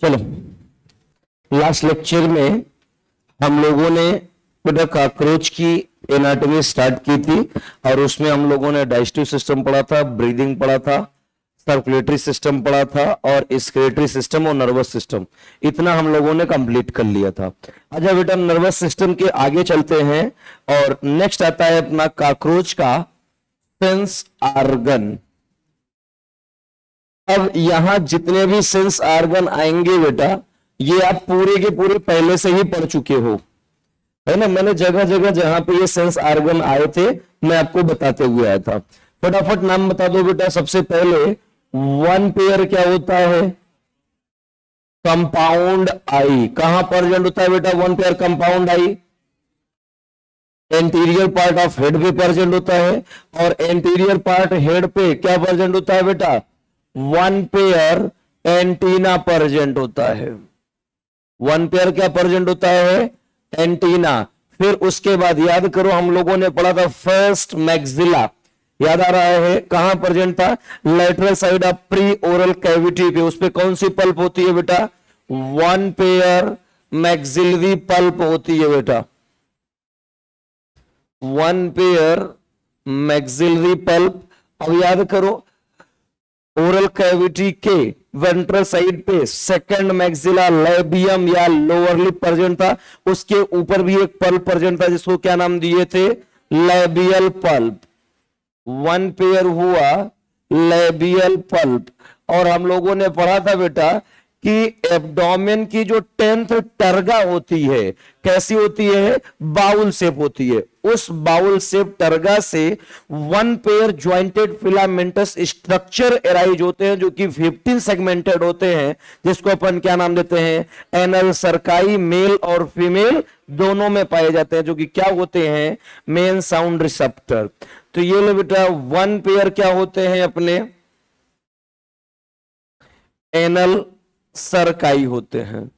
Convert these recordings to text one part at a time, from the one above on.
चलो, last lecture में हम लोगों ने बेटा कॉकरोच की एनाटॉमी स्टार्ट की थी और उसमें हम लोगों ने डाइजेस्टिव सिस्टम पढ़ा था, ब्रीदिंग पढ़ा था, सर्कुलेटरी सिस्टम पढ़ा था और एक्सक्रीटरी सिस्टम और नर्वस सिस्टम। इतना हम लोगों ने कंप्लीट कर लिया था। अच्छा बेटा, नर्वस सिस्टम के आगे चलते हैं और नेक्स्ट आता है अपना कॉकरोच का सेंस ऑर्गन। अब यहां जितने भी सेंस ऑर्गन आएंगे बेटा, ये आप पूरे के पूरे पहले से ही पढ़ चुके हो, है ना। मैंने जगह जगह जहां पे ये सेंस ऑर्गन आए थे मैं आपको बताते हुए आया था। फटाफट नाम बता दो बेटा। सबसे पहले वन पेयर क्या होता है? कंपाउंड आई। कहां प्रेजेंट होता है बेटा one pair compound I? Anterior part of head पे प्रेजेंट होता है। और एंटीरियर पार्ट हेड पे क्या प्रेजेंट होता है बेटा? वन पेयर एंटीना प्रेजेंट होता है। वन पेयर क्या प्रेजेंट होता है? एंटीना। फिर उसके बाद याद करो, हम लोगों ने पढ़ा था फर्स्ट मैक्सिला। याद आ रहा है? कहां प्रेजेंट था? Lateral side of pre oral cavity पे। उस पे कौन सी पल्प होती है बेटा? वन पेयर मैक्सिलरी पल्प होती है बेटा। One pair maxillary pulp. अब याद करो, ओरल कैविटी के वेंट्रल साइड पे सेकंड मैक्सिला लेबियम या लोअर लिप प्रेजेंट था। उसके ऊपर भी एक पल्प प्रेजेंट था जिसको क्या नाम दिए थे? Labial pulp. वन पेयर हुआ लेबियल पल्प। और हम लोगों ने पढ़ा था बेटा कि एब्डोमेन की जो 10th टर्गा होती है कैसी होती है? बाउल शेप होती है। उस बाउल शेप टर्गा से one pair jointed filamentous structure arise होते हैं जो कि 15 सेगमेंटेड होते हैं, जिसको अपन क्या नाम देते हैं? एनल सर्काई। मेल और फीमेल दोनों में पाए जाते हैं, जो कि क्या होते हैं? Main sound receptor. तो ये लो बेटा, वन पेयर क्या होते हैं अपने? एनल सरकाई होते हैं।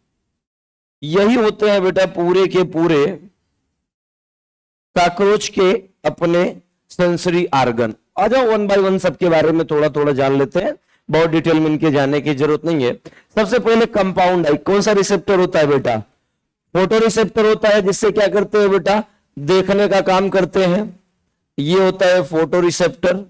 यही होते हैं बेटा पूरे के पूरे कॉकरोच के अपने सेंसरी ऑर्गन। आ जाओ वन बाय वन सबके बारे में थोड़ा थोड़ा जान लेते हैं, बहुत डिटेल में इनके जाने की जरूरत नहीं है। सबसे पहले कंपाउंड आई। कौन सा रिसेप्टर होता है बेटा? फोटो रिसेप्टर होता है, जिससे क्या करते हैं बेटा? देखने का काम करते हैं। ये होता है फोटो रिसेप्टर।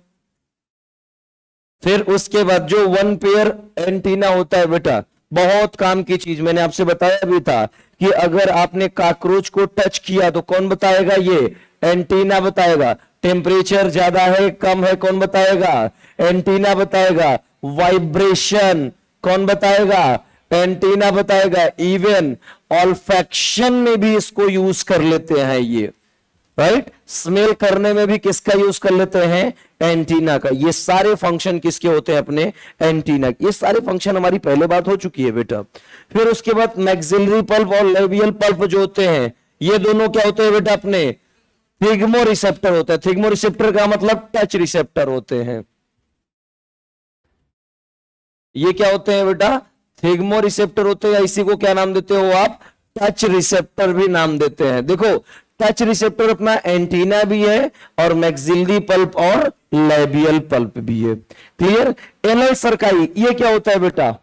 फिर उसके बाद जो वन पेयर एंटीना होता है बेटा, बहुत काम की चीज। मैंने आपसे बताया भी था कि अगर आपने कॉकरोच को टच किया तो कौन बताएगा? ये एंटीना बताएगा। टेम्परेचर ज्यादा है कम है कौन बताएगा? एंटीना बताएगा। वाइब्रेशन कौन बताएगा? एंटीना बताएगा। इवन ऑल्फैक्शन में भी इसको यूज कर लेते हैं ये, राइट। स्मेल करने में भी किसका यूज कर लेते हैं? एंटीना का। ये सारे फंक्शन किसके होते हैं? अपने एंटीना। ये सारे फंक्शन हमारी पहले बात हो चुकी है बेटा। फिर उसके बाद मैक्सिलरी पल्प और लेबियल पल्प जो होते हैं, ये दोनों क्या होते हैं बेटा? अपने थिग्मो रिसेप्टर होता है। थिग्मो रिसेप्टर का मतलब टच रिसेप्टर होते हैं। ये क्या होते हैं बेटा? थिग्मो रिसेप्टर होते हैं। इसी को क्या नाम देते हो आप? टच रिसेप्टर भी नाम देते हैं। देखो, टच रिसेप्टर अपना एंटीना भी है और मैक्सिलरी पल्प और लेबियल पल्प भी है। क्लियर? एनल सरकाई ये क्या होता है बेटा?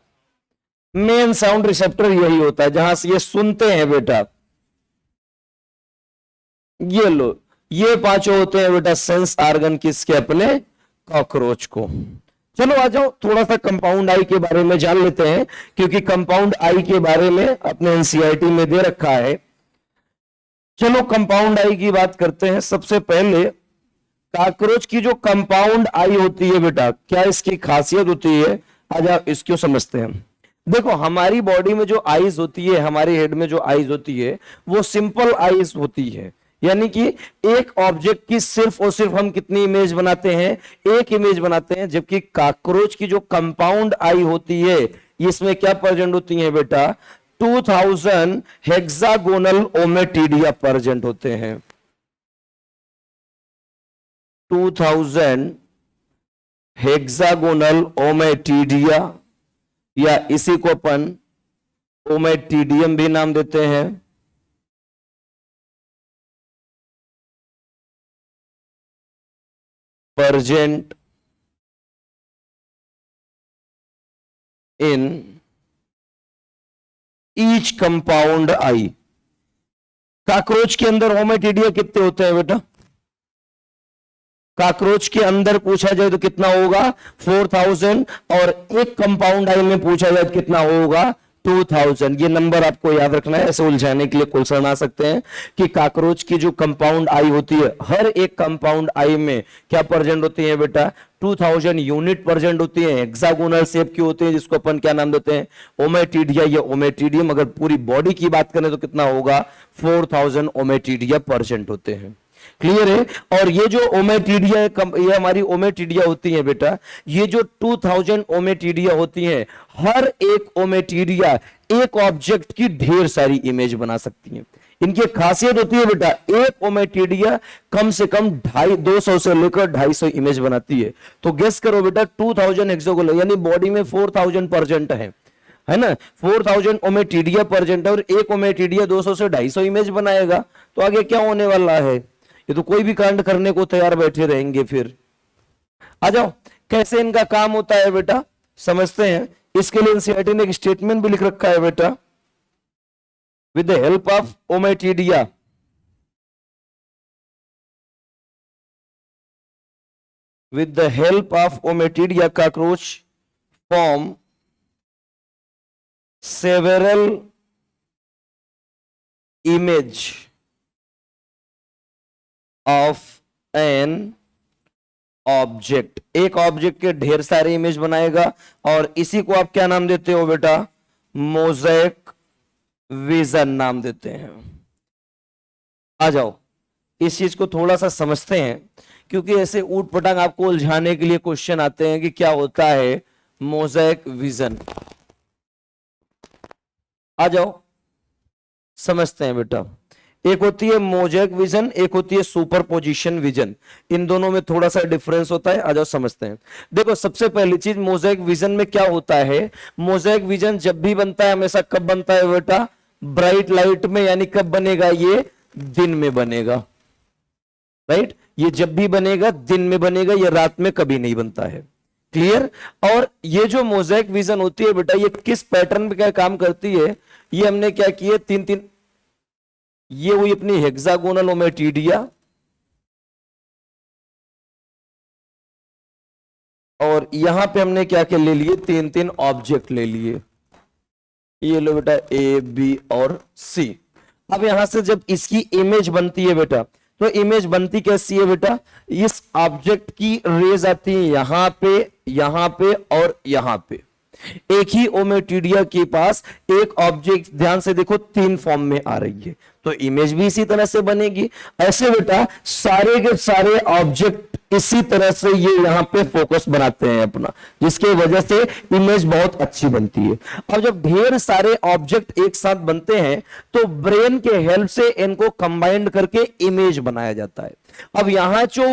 मेन साउंड रिसेप्टर यही होता है, जहां से ये सुनते हैं बेटा। ये लो, ये पांचों होते हैं बेटा सेंस ऑर्गन किसके? अपने कॉकरोच को। चलो आ जाओ, थोड़ा सा कंपाउंड आई के बारे में जान लेते हैं, क्योंकि कंपाउंड आई के बारे में अपने एनसीईआरटी में दे रखा है। चलो कंपाउंड आई की बात करते हैं। सबसे पहले कॉकरोच की जो कंपाउंड आई होती है बेटा, क्या इसकी खासियत होती है? आज आप इसको समझते हैं। देखो, हमारी बॉडी में जो आईज होती है, हमारे हेड में जो आईज होती है, वो सिंपल आईज होती है। यानी कि एक ऑब्जेक्ट की सिर्फ और सिर्फ हम कितनी इमेज बनाते हैं? एक इमेज बनाते हैं। जबकि कॉकरोच की जो कंपाउंड आई होती है, इसमें क्या प्रेजेंट होती है बेटा? 2000 हेक्सागोनल ओमेटिडिया प्रेजेंट होते हैं। 2000 हेक्सागोनल ओमेटिडिया, या इसी को अपन ओमेटिडियम भी नाम देते हैं। Present in each compound I. Cockroach के अंदर ओमेटिडिया कितने होते हैं बेटा? कॉकरोच के अंदर पूछा जाए तो कितना होगा? 4000, और एक कंपाउंड आई में पूछा जाए तो कितना होगा? 2000। ये नंबर आपको याद रखना है, ऐसे उलझाने के लिए क्वेश्चन आ सकते हैं कि कॉकरोच की जो कंपाउंड आई होती है, हर एक कंपाउंड आई में क्या प्रेजेंट होती है बेटा? 2000 यूनिट प्रेजेंट होती है, हेक्सागोनल शेप की होती है, जिसको अपन क्या नाम देते हैं? ओमेटिडिया या ओमेटिडियम। अगर पूरी बॉडी की बात करें तो कितना होगा? 4000 ओमेटिडिया प्रेजेंट होते हैं। क्लियर है? और ये जो ओमेटिडिया, ये हमारी ओमेटिडिया होती है बेटा, ये जो 2000 ओमेटिडिया होती है, हर एक ओमेटिडिया एक ऑब्जेक्ट की ढेर सारी इमेज बना सकती है। इनकी खासियत होती है बेटा, एक ओमेटिडिया कम से कम 250 से लेकर 250 इमेज बनाती है। तो गेस करो बेटा, 2000 हेक्सागोनल यानी बॉडी में 4000 प्रेजेंट है ना? 4000 ओमेटिडिया प्रेजेंट है, और एक ओमेटिडिया 200 से 250 इमेज बनाएगा। तो आगे क्या होने वाला है? ये तो कोई भी कांड करने को तैयार बैठे रहेंगे। फिर आ जाओ, कैसे इनका काम होता है बेटा, समझते हैं। इसके लिए एनसीईआरटी ने एक स्टेटमेंट भी लिख रखा है बेटा, with the help of ommatidia cockroach form several image of an object. एक ऑब्जेक्ट के ढेर सारे इमेज बनाएगा, और इसी को आप क्या नाम देते हो बेटा? मोज़ेक विजन नाम देते हैं। आ जाओ, इस चीज को थोड़ा सा समझते हैं, क्योंकि ऐसे ऊट पटांग आपको उलझाने के लिए क्वेश्चन आते हैं कि क्या होता है मोज़ेक विजन। आ जाओ, समझते हैं बेटा। एक होती है मोज़ेक विजन, एक होती है सुपरपोजिशन विजन। इन दोनों में थोड़ा सा डिफरेंस होता है। आ जाओ समझते हैं। देखो, सबसे पहली चीज, मोज़ेक विजन में क्या होता है? मोज़ेक विजन जब भी बनता है, हमेशा कब बनता है बेटा? ब्राइट लाइट में। यानी कब बनेगा? ये दिन में बनेगा, राइट? ये जब भी बनेगा दिन में बनेगा, ये रात में कभी नहीं बनता है। क्लियर? और ये जो मोज़ेक विजन होती है बेटा, ये किस पैटर्न पे क्या काम करती है? ये हमने क्या किए, तीन, ये हुई अपनी हेक्सागोनल ओमेटिडिया, और यहां पे हमने क्या क्या ले लिए? तीन ऑब्जेक्ट ले लिए। ये लो बेटा, ए, बी और सी। अब यहां से जब इसकी इमेज बनती है बेटा, तो इमेज बनती कैसी है बेटा? इस ऑब्जेक्ट की रेज आती है यहां पे और यहां पे। एक ही ओमेटिडिया के पास एक ऑब्जेक्ट, ध्यान से देखो, 3 फॉर्म में आ रही है, तो इमेज भी इसी तरह से बनेगी। ऐसे बेटा सारे के सारे ऑब्जेक्ट इसी तरह से ये यहां पे फोकस बनाते हैं अपना, जिसके वजह से इमेज बहुत अच्छी बनती है। अब जब ढेर सारे ऑब्जेक्ट एक साथ बनते हैं, तो ब्रेन के हेल्प से इनको कंबाइंड करके इमेज बनाया जाता है। अब यहां जो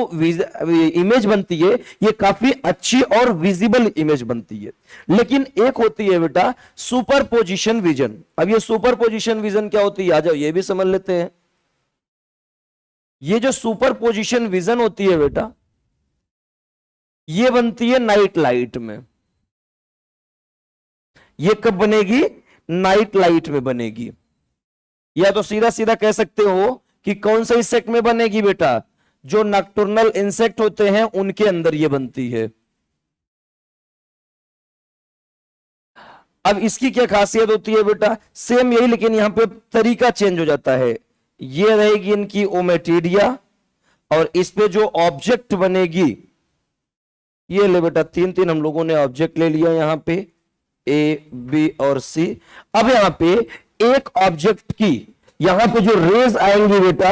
इमेज बनती है, ये काफी अच्छी और विजिबल इमेज बनती है। लेकिन एक होती है बेटा सुपरपोजिशन विजन। अब ये सुपरपोजिशन विजन क्या होती है? आ जाओ, ये भी समझ लेते हैं। ये जो सुपरपोजिशन विजन होती है बेटा, ये बनती है नाइट लाइट में। ये कब बनेगी? नाइट लाइट में बनेगी। या तो सीधा सीधा कह सकते हो कि कौन से इंसेक्ट में बनेगी बेटा? जो नॉकटर्नल इंसेक्ट होते हैं उनके अंदर ये बनती है। अब इसकी क्या खासियत होती है बेटा? सेम यही, लेकिन यहां पे तरीका चेंज हो जाता है। ये रहेगी इनकी ओमेटिडिया, और इस पे जो ऑब्जेक्ट बनेगी, ये ले बेटा, तीन हम लोगों ने ऑब्जेक्ट ले लिया यहां पे, ए, बी और सी। अब यहां पे एक ऑब्जेक्ट की यहां पे जो रेज आएंगी बेटा,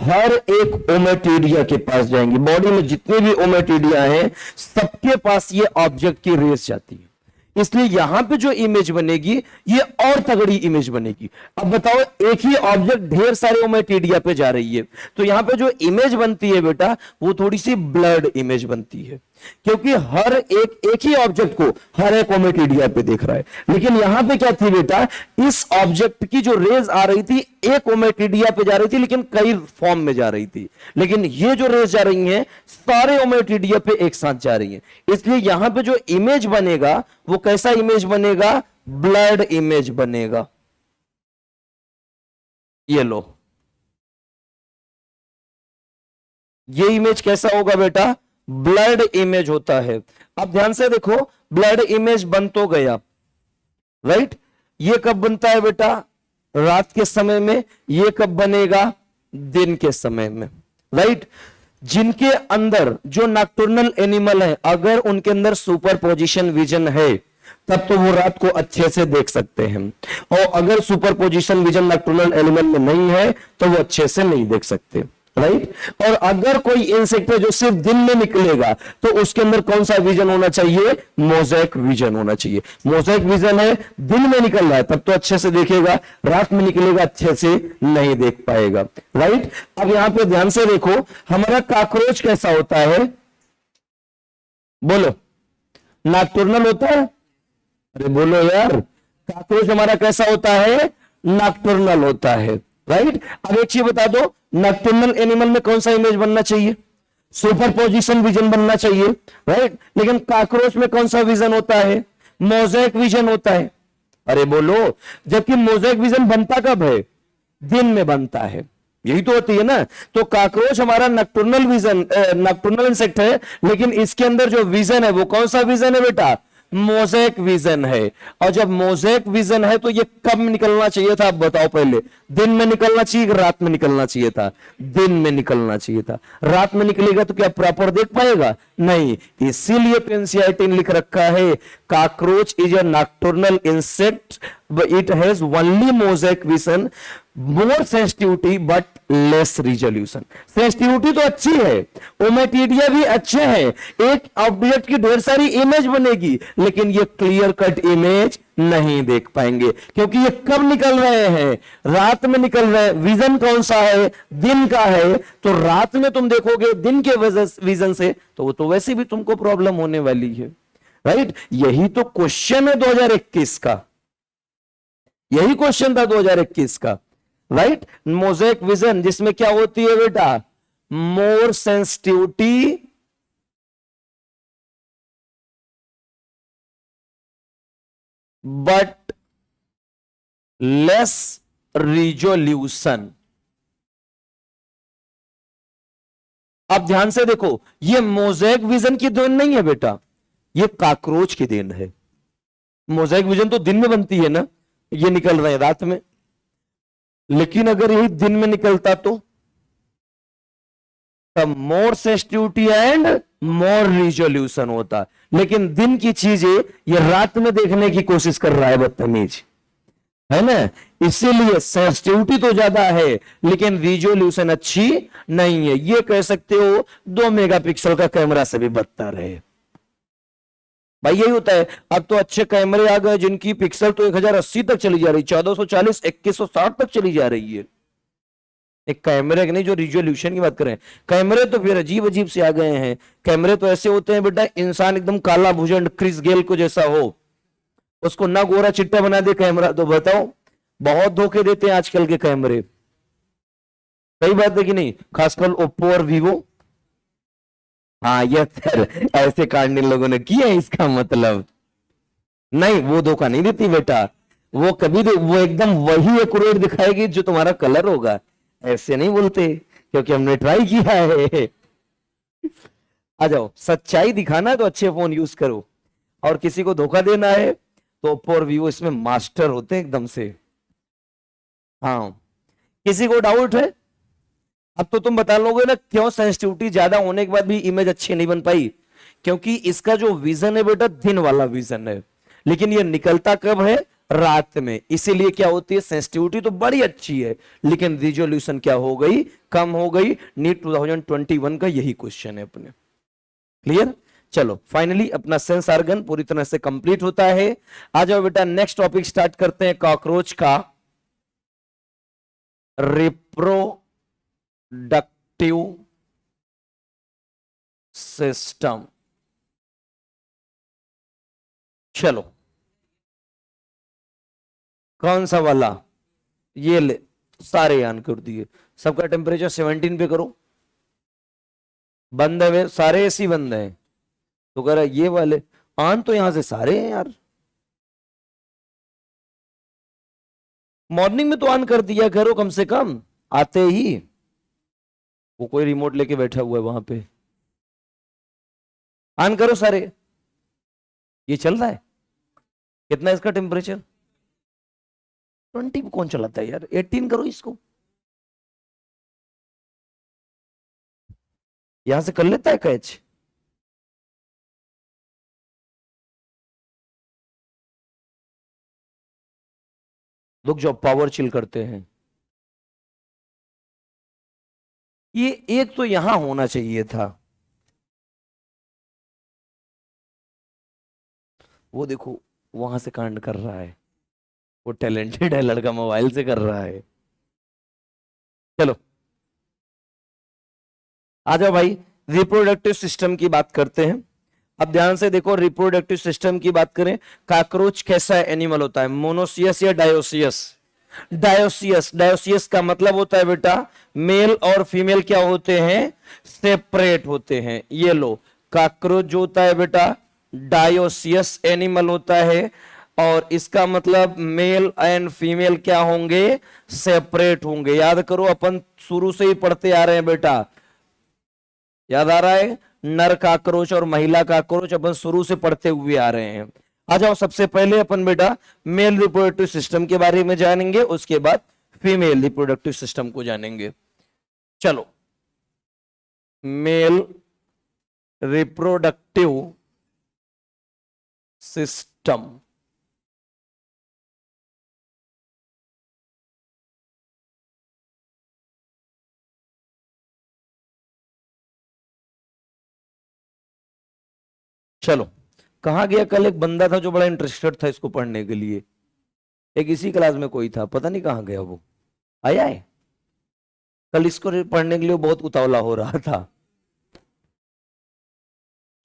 हर एक ओमेटिडिया के पास जाएंगी। बॉडी में जितने भी ओमेटिडिया हैं, सबके पास ये ऑब्जेक्ट की रेज जाती है। इसलिए यहां पे जो इमेज बनेगी, ये और तगड़ी इमेज बनेगी। अब बताओ, एक ही ऑब्जेक्ट ढेर सारे ओमेटिडिया पे जा रही है, तो यहां पे जो इमेज बनती है बेटा, वो थोड़ी सी ब्लड इमेज बनती है, क्योंकि हर एक ही ऑब्जेक्ट को हर एक ओमेटिडिया पे देख रहा है। लेकिन यहां पे क्या थी बेटा? इस ऑब्जेक्ट की जो रेज आ रही थी, एक ओमेटिडिया पे जा रही थी, लेकिन कई फॉर्म में जा रही थी। लेकिन ये जो रेज जा रही हैं, सारे ओमेटिडिया पे एक साथ जा रही हैं। इसलिए यहां पे जो इमेज बनेगा, वो कैसा इमेज बनेगा? ब्लड इमेज बनेगा। ये लो, ये इमेज कैसा होगा बेटा, ब्लड इमेज होता है। अब ध्यान से देखो, ब्लड इमेज बन तो गया, राइट। ये कब बनता है बेटा, रात के समय में। ये कब बनेगा, दिन के समय में, राइट। जिनके अंदर जो नॉकटर्नल एनिमल है, अगर उनके अंदर सुपर पोजिशन विजन है तब तो वो रात को अच्छे से देख सकते हैं, और अगर super position vision nocturnal animal में नहीं है तो वो अच्छे से नहीं देख सकते, राइट। और अगर कोई इंसेक्ट है जो सिर्फ दिन में निकलेगा तो उसके अंदर कौन सा विजन होना चाहिए, मोज़ेक विजन होना चाहिए। मोज़ेक विजन है, दिन में निकल रहा है तब तो अच्छे से देखेगा, रात में निकलेगा अच्छे से नहीं देख पाएगा, राइट। अब यहां पे ध्यान से देखो, हमारा कॉकरोच कैसा होता है, बोलो, नॉकटर्नल होता है, अरे बोलो यार, कॉकरोच हमारा कैसा होता है, नॉकटर्नल होता है, राइट। अब एक चीज बता दो, नॉकटर्नल एनिमल में कौन सा इमेज बनना चाहिए, सुपर पोजिशन विजन बनना चाहिए, राइट। लेकिन कॉकरोच में कौन सा विजन होता है, मोज़ेक विजन होता है, अरे बोलो। जबकि मोज़ेक विजन बनता कब है, दिन में बनता है, यही तो होती है ना। तो कॉकरोच हमारा नॉकटर्नल विजन, नॉकटर्नल इंसेक्ट है, लेकिन इसके अंदर जो विजन है वो कौन सा विजन है बेटा, मोज़ेक विजन है। और जब मोज़ेक विजन है तो ये कब निकलना चाहिए था, आप बताओ पहले, दिन में निकलना चाहिए कि रात में निकलना चाहिए था, दिन में निकलना चाहिए था। रात में निकलेगा तो क्या प्रॉपर देख पाएगा, नहीं। इसीलिए तो एनसीईआरटी ने लिख रखा है, cockroach is a nocturnal insect, it has only mosaic vision, more sensitivity but less resolution. Sensitivity तो अच्छी है, ओमेटिडिया भी अच्छे हैं, एक ऑब्जेक्ट की ढेर सारी इमेज बनेगी, लेकिन ये क्लियर कट इमेज नहीं देख पाएंगे, क्योंकि ये कब निकल रहे हैं, रात में निकल रहे हैं। विजन कौन सा है, दिन का है, तो रात में तुम देखोगे दिन के विजन से तो वो तो वैसे भी तुमको प्रॉब्लम होने वाली है, राइट। यही तो क्वेश्चन है 2021 का, यही क्वेश्चन था 2021 का, राइट। मोज़ेक विजन जिसमें क्या होती है बेटा, मोर सेंसिटिविटी बट लेस रिजोल्यूशन। अब ध्यान से देखो, ये मोज़ेक विजन की देन नहीं है बेटा, ये कॉकरोच की देन है। मोज़ेक विजन तो दिन में बनती है ना, ये निकल रहे हैं रात में, लेकिन अगर यही दिन में निकलता तो तब मोर सेंसिटिविटी एंड मोर रिजोल्यूशन होता। लेकिन दिन की चीजें ये रात में देखने की कोशिश कर रहा है, बदतमीज, है ना। इसीलिए सेंसिटिविटी तो ज्यादा है लेकिन रिजोल्यूशन अच्छी नहीं है। ये कह सकते हो 2 मेगापिक्सल का कैमरा से भी बदतर है भाई, यही होता है। अब तो अच्छे कैमरे आ गए जिनकी पिक्सल तो 1080 तक चली जा रही, 1440 2160 तक चली जा रही है। एक कैमरे की नहीं, जो रिजोल्यूशन की बात करें, कैमरे तो फिर अजीब अजीब से आ गए हैं। कैमरे तो ऐसे होते हैं बेटा, इंसान एकदम काला भुजंड क्रिस गेल को जैसा हो, उसको ना गोरा चिट्टा बना दे कैमरा, तो बताओ, बहुत धोखे देते हैं आजकल के कैमरे। सही बात है कि नहीं, खासकर ओप्पो और वीवो। हाँ ये सर, ऐसे कांड इन लोगों ने किया है, इसका मतलब नहीं, वो धोखा नहीं देती बेटा, वो कभी वो एकदम वही एक्यूरेट दिखाएगी जो तुम्हारा कलर होगा। ऐसे नहीं बोलते, क्योंकि हमने ट्राई किया है। आ जाओ, सच्चाई दिखाना है तो अच्छे फोन यूज करो, और किसी को धोखा देना है तो ओप्पो और वीवो इसमें मास्टर होते हैं एकदम से। हाँ, किसी को डाउट है? अब तो तुम बता लोगे ना क्यों सेंसिटिविटी ज्यादा होने के बाद भी इमेज अच्छी नहीं बन पाई, क्योंकि इसका जो विजन है बेटा दिन वाला विजन है, लेकिन ये निकलता कब है, रात में। इसीलिए क्या होती है, सेंसिटिविटी तो बड़ी अच्छी है लेकिन रिजोल्यूशन क्या हो गई, कम हो गई। नीट 2021 का यही क्वेश्चन है अपने। क्लियर? चलो फाइनली अपना सेंस ऑर्गन पूरी तरह से कंप्लीट होता है। आ जाओ बेटा, नेक्स्ट टॉपिक स्टार्ट करते हैं, कॉकरोच का रिप्रोडक्टिव सिस्टम। चलो, कौन सा वाला, ये ले, सारे यान कर दिए। सबका टेम्परेचर 17 पे करो, बंद है, सारे एसी बंद है, तो कह रहा ये वाले ऑन, तो यहां से सारे हैं यार। मॉर्निंग में तो ऑन कर दिया करो कम से कम, आते ही। वो कोई रिमोट लेके बैठा हुआ है वहां पे, ऑन करो सारे। ये चल रहा है, कितना इसका टेम्परेचर? 20 कौन चलाता है यार, 18 करो इसको। यहां से कर लेता है कैच? लोग जो पावर चिल करते हैं, ये एक तो यहां होना चाहिए था। वो देखो वहां से कांड कर रहा है, वो टैलेंटेड है लड़का, मोबाइल से कर रहा है। चलो आ जाओ भाई, रिप्रोडक्टिव सिस्टम की बात करते हैं। अब ध्यान से देखो, रिप्रोडक्टिव सिस्टम की बात करें, काकरोच कैसा एनिमल होता है, मोनोसियस या डायोसियस? डायोसियस। डायोसियस का मतलब होता है बेटा, मेल और फीमेल क्या होते हैं, सेपरेट होते हैं। ये लो, काकरोच जो होता है बेटा डायोसियस एनिमल होता है, और इसका मतलब मेल एंड फीमेल क्या होंगे, सेपरेट होंगे। याद करो, अपन शुरू से ही पढ़ते आ रहे हैं बेटा, याद आ रहा है, नर काकरोच और महिला काकरोच अपन शुरू से पढ़ते हुए आ रहे हैं। आ जाओ, सबसे पहले अपन बेटा मेल रिप्रोडक्टिव सिस्टम के बारे में जानेंगे, उसके बाद फीमेल रिप्रोडक्टिव सिस्टम को जानेंगे। चलो, मेल रिप्रोडक्टिव सिस्टम। चलो, कहा गया, कल एक बंदा था जो बड़ा इंटरेस्टेड था इसको पढ़ने के लिए, एक इसी क्लास में कोई था, पता नहीं कहां गया वो, आया है? कल इसको पढ़ने के लिए बहुत उतावला हो रहा था।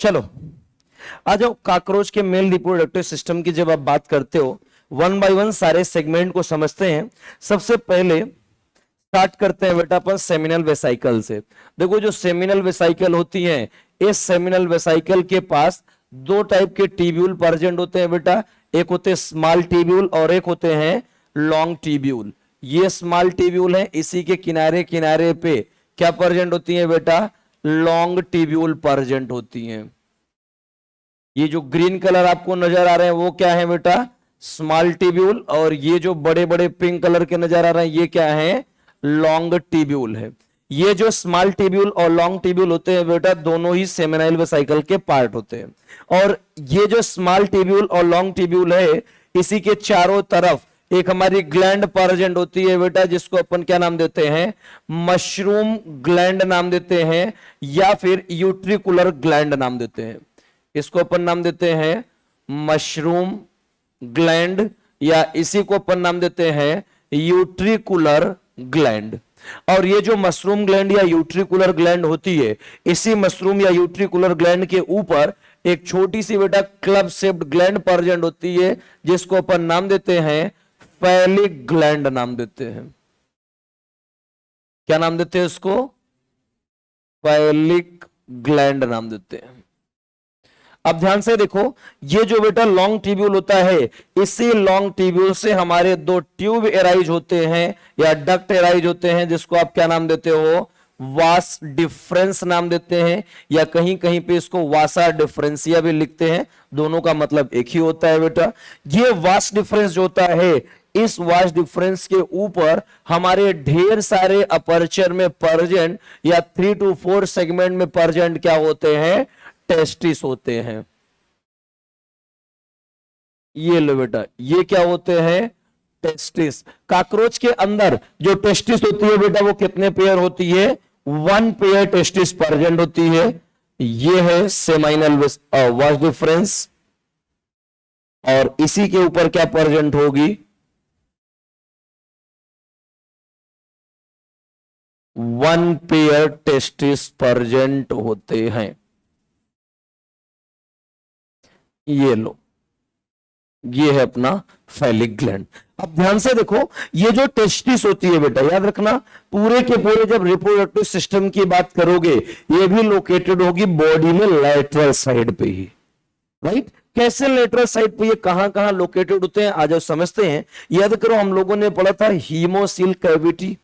चलो आ जाओ, काकरोच के मेल रिप्रोडक्टिव सिस्टम की जब आप बात करते हो, वन बाय वन सारे सेगमेंट को समझते हैं। सबसे पहले स्टार्ट करते हैं बेटा अपन सेमिनल वेसाइकल से। देखो, जो सेमिनल वेसाइकल होती हैं, इस सेमिनल वेसाइकल के पास दो टाइप के ट्यूब्यूल प्रेजेंट होते हैं बेटा, एक होते हैं स्मॉल ट्यूब्यूल और एक होते हैं लॉन्ग ट्यूब्यूल। ये स्मॉल ट्यूब्यूल है, इसी के किनारे किनारे पे क्या प्रेजेंट होती है बेटा, लॉन्ग ट्यूब्यूल प्रेजेंट होती हैं। ये जो ग्रीन कलर आपको नजर आ रहे हैं वो क्या है बेटा, स्मॉल ट्यूब्यूल, और ये जो बड़े बड़े पिंक कलर के नजर आ रहे हैं ये क्या है, लॉन्ग ट्यूब्यूल है। ये जो स्मॉल ट्यूब्यूल और लॉन्ग ट्यूब्यूल होते हैं बेटा, दोनों ही सेमिनाइल वेसाइकल के पार्ट होते हैं। और ये जो स्मॉल ट्यूब्यूल और लॉन्ग ट्यूब्यूल है, इसी के चारों तरफ एक हमारी ग्लैंड प्रेजेंट होती है बेटा, जिसको अपन क्या नाम देते हैं, मशरूम ग्लैंड नाम देते हैं, या फिर यूट्रिकुलर ग्लैंड नाम देते हैं। इसको अपन नाम देते हैं मशरूम ग्लैंड, या इसी को अपन नाम देते हैं यूट्रिकुलर ग्लैंड। और ये जो मशरूम ग्लैंड या यूट्रिकुलर ग्लैंड होती है, इसी मशरूम या यूट्रिकुलर ग्लैंड के ऊपर एक छोटी सी बेटा क्लब शेप्ड ग्लैंड प्रेजेंट होती है, जिसको अपन नाम देते हैं फैलिक ग्लैंड नाम देते हैं। क्या नाम देते हैं इसको, फैलिक ग्लैंड नाम देते हैं। अब ध्यान से देखो, ये जो बेटा लॉन्ग ट्यूब्यूल होता है, इसी लॉन्ग ट्यूब्यूल से हमारे दो ट्यूब एराइज होते हैं या डक्ट एराइज होते हैं, जिसको आप क्या नाम देते हो, वास डिफरेंस नाम देते हैं, या कहीं कहीं पे इसको वासा डिफरेंसिया भी लिखते हैं। दोनों का मतलब एक ही होता है बेटा। ये वास डिफरेंस जो होता है, इस वास डिफरेंस के ऊपर हमारे ढेर सारे अपर्चर में प्रेजेंट या 3 to 4 सेगमेंट में प्रेजेंट क्या होते हैं, टेस्टिस होते हैं। ये लो बेटा, ये क्या होते हैं, टेस्टिस। काकरोच के अंदर जो टेस्टिस होती है बेटा, वो कितने पेयर होती है, 1 पेयर टेस्टिस प्रेजेंट होती है। ये है सेमाइनल वास डिफरेंस, और इसी के ऊपर क्या प्रेजेंट होगी, 1 पेयर टेस्टिस प्रेजेंट होते हैं। ये लो, ये है अपना फैलिक ग्लैंड। अब ध्यान से देखो, ये जो टेस्टिस होती है बेटा, याद रखना, पूरे के पूरे जब रिप्रोडक्टिव सिस्टम की बात करोगे, ये भी लोकेटेड होगी बॉडी में लैटरल साइड पे ही, राइट। कैसे लेटरल साइड पे ये कहां कहां लोकेटेड होते हैं, आज समझते हैं। याद करो हम लोगों ने पढ़ा था हीमोसिल कैविटी,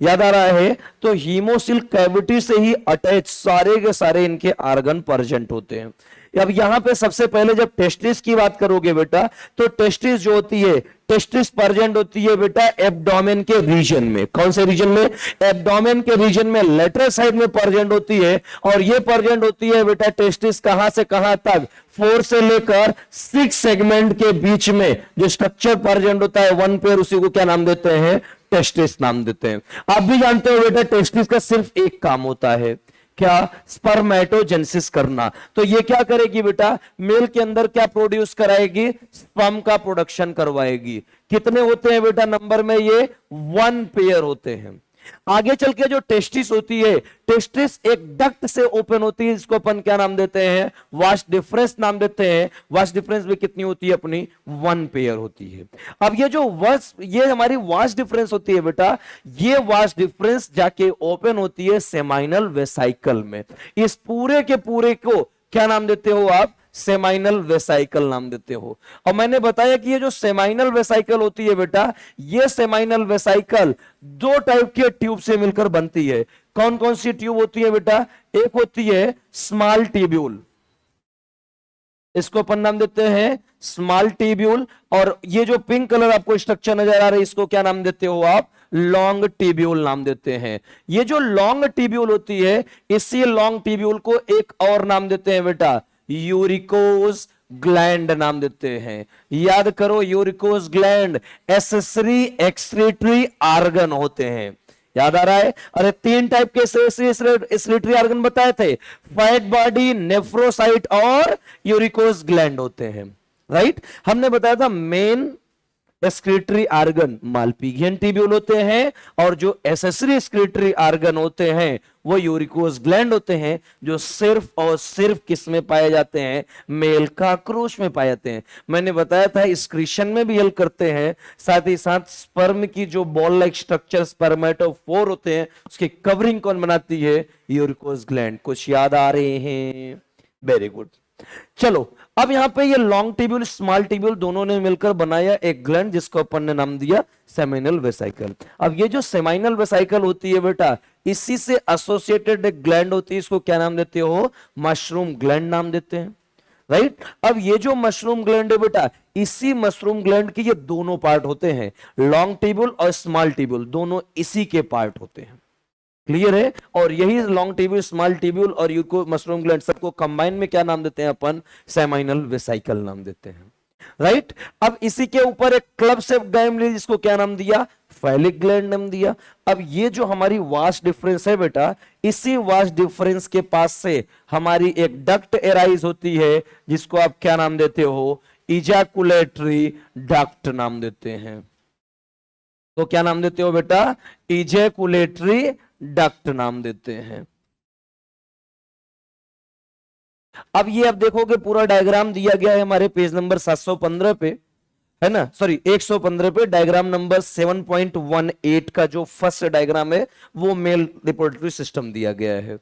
याद आ रहा है? तो हीमोसिल कैविटी से ही अटैच सारे के सारे इनके आर्गन प्रेजेंट होते हैं। अब यहां पे सबसे पहले जब टेस्टिस की बात करोगे बेटा, तो टेस्टिस जो होती है, टेस्टिस प्रेजेंट होती है बेटा एब्डोमेन के रीजन में। कौन से रीजन में? एब्डोमेन के रीजन में, लेटरल साइड में प्रेजेंट होती है। और ये प्रेजेंट होती है बेटा टेस्टिस कहां से कहां तक? 4 से लेकर 6 सेगमेंट के बीच में जो स्ट्रक्चर प्रेजेंट होता है, वन पेयर, उसी को क्या नाम देते हैं? टेस्टिस नाम देते हैं। आप भी जानते हो बेटा टेस्टिस का सिर्फ एक काम होता है, क्या? स्पर्मेटोजेनेसिस करना। तो ये क्या करेगी बेटा? मेल के अंदर क्या प्रोड्यूस कराएगी? स्पर्म का प्रोडक्शन करवाएगी। कितने होते हैं बेटा नंबर में? ये 1 पेयर होते हैं। आगे चल के जो टेस्टिस होती है, टेस्टिस एक डक्ट से ओपन होती है, जिसको अपन क्या नाम देते हैं? वास्ट डिफरेंस नाम देते हैं। वास्ट डिफरेंस भी कितनी होती है अपनी? 1 पेयर होती है। अब ये हमारी वास्ट डिफरेंस होती है बेटा, ये वास्ट डिफरेंस जाके ओपन होती है सेमाइनल वेसाइकल में। इस पूरे के पूरे को क्या नाम देते हो आप? सेमाइनल वेसाइकल नाम देते हो। और मैंने बताया कि ये जो सेमाइनल वेसाइकल होती है बेटा, ये सेमाइनल वेसाइकल 2 टाइप के ट्यूब से मिलकर बनती है। कौन कौन सी ट्यूब होती है बेटा? एक होती है स्मॉल ट्यूब्यूल, इसको अपन नाम देते हैं स्मॉल ट्यूब्यूल। और ये जो पिंक कलर आपको स्ट्रक्चर नजर आ रहा है, इसको क्या नाम देते हो आप? लॉन्ग ट्यूब्यूल नाम देते हैं। ये जो लॉन्ग ट्यूब्यूल होती है, इसी लॉन्ग ट्यूब्यूल को एक और नाम देते हैं बेटा, यूरिकोज ग्लैंड नाम देते हैं। याद करो, uricose gland accessory excretory organ होते हैं। याद आ रहा है? अरे 3 टाइप के एक्सक्रीटरी आर्गन बताए थे, फैट बॉडी, नेफ्रोसाइट और यूरिकोज ग्लैंड होते हैं। राइट? हमने बताया था main excretory organ Malpighian tubule होते हैं, और जो एसेसरी एक्सक्रीटरी आर्गन होते हैं वो यूरिकोज ग्लैंड होते हैं, जो सिर्फ और सिर्फ किस में पाए जाते हैं? मेल काकरोच में पाए जाते हैं। मैंने बताया था एक्सक्रीशन में भी हेल्प करते हैं, साथ ही साथ स्पर्म की जो बॉल लाइक स्ट्रक्चर स्पर्मेटोफोर होते हैं, उसकी कवरिंग कौन बनाती है? Uricose gland. कुछ याद आ रहे हैं? Very good. चलो, अब यहां पे ये लॉन्ग ट्यूब्यूल स्मॉल ट्यूब्यूल दोनों ने मिलकर बनाया एक ग्लैंड, जिसको अपन ने नाम दिया सेमिनल वेसाइकल। अब ये जो सेमिनल वेसाइकल होती है बेटा, इसी से एसोसिएटेड एक ग्लैंड होती है, इसको क्या नाम देते हो? मशरूम ग्लैंड नाम देते हैं। राइट? अब ये जो मशरूम ग्लैंड है बेटा, इसी मशरूम ग्लैंड के ये दोनों पार्ट होते हैं, लॉन्ग ट्यूब्यूल और स्मॉल ट्यूब्यूल, दोनों इसी के पार्ट होते हैं। क्लियर है? और यही लॉन्ग ट्यूब्यूल, स्मॉल ट्यूब्यूल और यूको मशरूम ग्लैंड सबको कंबाइन में क्या नाम देते हैं अपन? सेमाइनल वेसाइकल नाम देते हैं। राइट? अब इसी के ऊपर एक क्लब शेप ग्लैंड, जिसको क्या नाम दिया? फैलिक ग्लैंड नाम दिया। अब ये जो हमारी वास्ट डिफरेंस है बेटा, इसी वास्ट डिफरेंस के पास से हमारी एक डक्ट एराइज होती है, जिसको आप क्या नाम देते हो? इजैकुलेटरी डक्ट नाम देते हैं। तो क्या नाम देते हो बेटा? इजैकुलेटरी डक्ट नाम देते हैं। अब देखोगे पूरा डायग्राम दिया गया है हमारे पेज नंबर 715 पे, है ना? सॉरी 115 पे, डायग्राम नंबर 7.18 का जो फर्स्ट डायग्राम है वो मेल रिप्रोडक्टिव सिस्टम दिया गया है।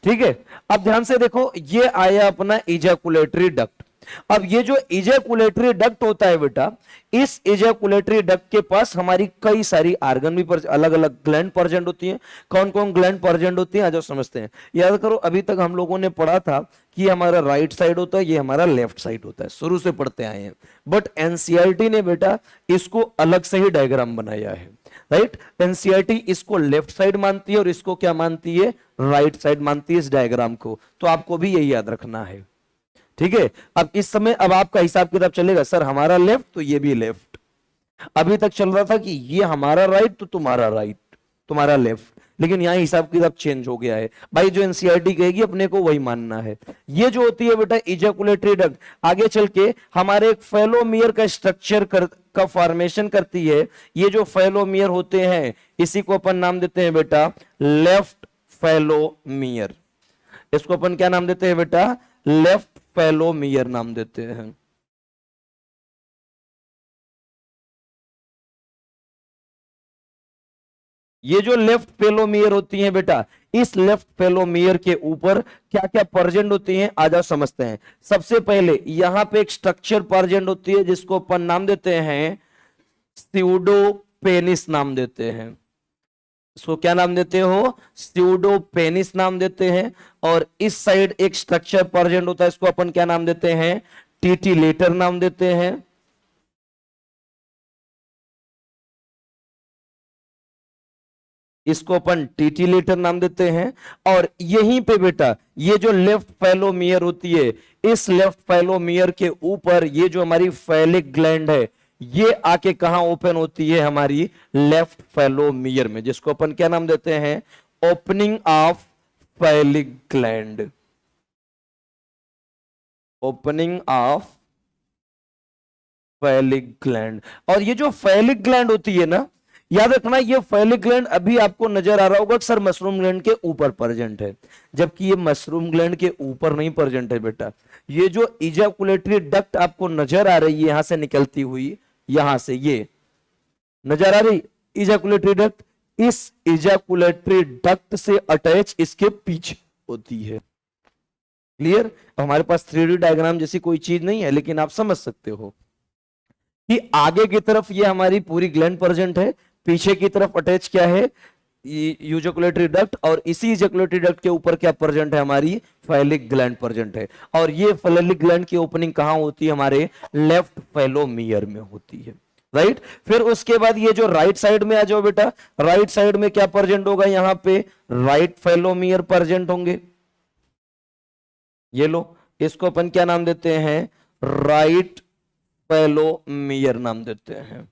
ठीक है? अब ध्यान से देखो, ये आया अपना इजैकुलेटरी डक्ट। अब ये जो इजैकुलेटरी डक्ट होता है बेटा, इस इजैकुलेटरी डक्ट के पास हमारी कई सारी आर्गन भी अलग अलग ग्लैंड प्रेजेंट होती हैं। कौन कौन ग्लैंड प्रेजेंट होती हैं, आज समझते हैं। याद करो, अभी तक हम लोगों ने पढ़ा था कि हमारा राइट साइड होता है, ये हमारा लेफ्ट साइड होता है, शुरू से पढ़ते आए हैं। बट एनसीईआरटी ने बेटा इसको अलग से ही डायग्राम बनाया है। राइट? एनसीईआरटी इसको लेफ्ट साइड मानती है और इसको क्या मानती है? राइट साइड मानती है इस डायग्राम को। तो आपको भी यही याद रखना है। ठीक है? अब इस समय अब आपका हिसाब किताब चलेगा, सर हमारा लेफ्ट तो ये भी लेफ्ट। अभी तक चल रहा था कि ये हमारा राइट तो तुम्हारा राइट, तुम्हारा लेफ्ट, लेकिन यहां हिसाब किताब चेंज हो गया है भाई। जो एनसीईआरटी कहेगी अपने को वही मानना है। ये जो होती है बेटा इजैकुलेटरी डक्ट, आगे चल के हमारे एक फेलोमियर का स्ट्रक्चर का फॉर्मेशन करती है। ये जो फेलोमियर होते हैं, इसी को अपन नाम देते हैं बेटा लेफ्ट फेलोमियर। इसको अपन क्या नाम देते हैं बेटा? लेफ्ट फेलोमियर नाम देते हैं। ये जो लेफ्ट फेलोमियर होती है बेटा, इस लेफ्ट फेलोमियर के ऊपर क्या क्या प्रेजेंट होती हैं, आ जाओ समझते हैं। सबसे पहले यहां पे एक स्ट्रक्चर प्रेजेंट होती है जिसको अपन नाम देते हैं स्यूडोपेनिस नाम देते हैं। इसको क्या नाम देते हो, स्यूडोपेनिस नाम देते हैं। और इस साइड एक स्ट्रक्चर प्रेजेंट होता है, इसको अपन क्या नाम देते हैं, टीटीलेटर नाम देते हैं। इसको अपन टीटीलेटर नाम देते हैं। और यहीं पे बेटा ये जो लेफ्ट फेलोमियर होती है, इस लेफ्ट फेलोमियर के ऊपर ये जो हमारी फैलिक ग्लैंड है, ये आके कहां ओपन होती है, हमारी लेफ्ट फेलोमियर में, जिसको अपन क्या नाम देते हैं, opening of phallic gland. Opening of phallic gland. और ये जो फैलिक ग्लैंड होती है ना, याद रखना, ये फैलिक ग्लैंड अभी आपको नजर आ रहा होगा सर मशरूम ग्लैंड के ऊपर प्रेजेंट है, जबकि ये मशरूम ग्लैंड के ऊपर नहीं प्रेजेंट है बेटा। ये जो इजैकुलेटरी डक्ट आपको नजर आ रही है यहां से निकलती हुई, यहां से ये नजर आ रही इजैकुलेटरी डक्ट, इस इजैकुलेटरी डक्ट से अटैच इसके पीछे होती है। क्लियर? हमारे पास 3D डायग्राम जैसी कोई चीज नहीं है, लेकिन आप समझ सकते हो कि आगे की तरफ ये हमारी पूरी ग्लैंड प्रेजेंट है, पीछे की तरफ अटैच क्या है, यूजैकुलेटरी डक्ट, और इसी यूजैकुलेटरी डक्ट के ऊपर क्या प्रेजेंट है, हमारी फैलिक ग्लैंड प्रेजेंट है। और ये फैलिक ग्लैंड की ओपनिंग कहां होती है, हमारे लेफ्ट फेलोमियर में होती है। राइट? फिर उसके बाद ये जो राइट साइड में आ जाओ बेटा, राइट साइड में क्या प्रेजेंट होगा, यहां पे राइट फेलोमियर प्रेजेंट होंगे। ये लो, इसको अपन क्या नाम देते हैं, राइट फेलोमियर नाम देते हैं।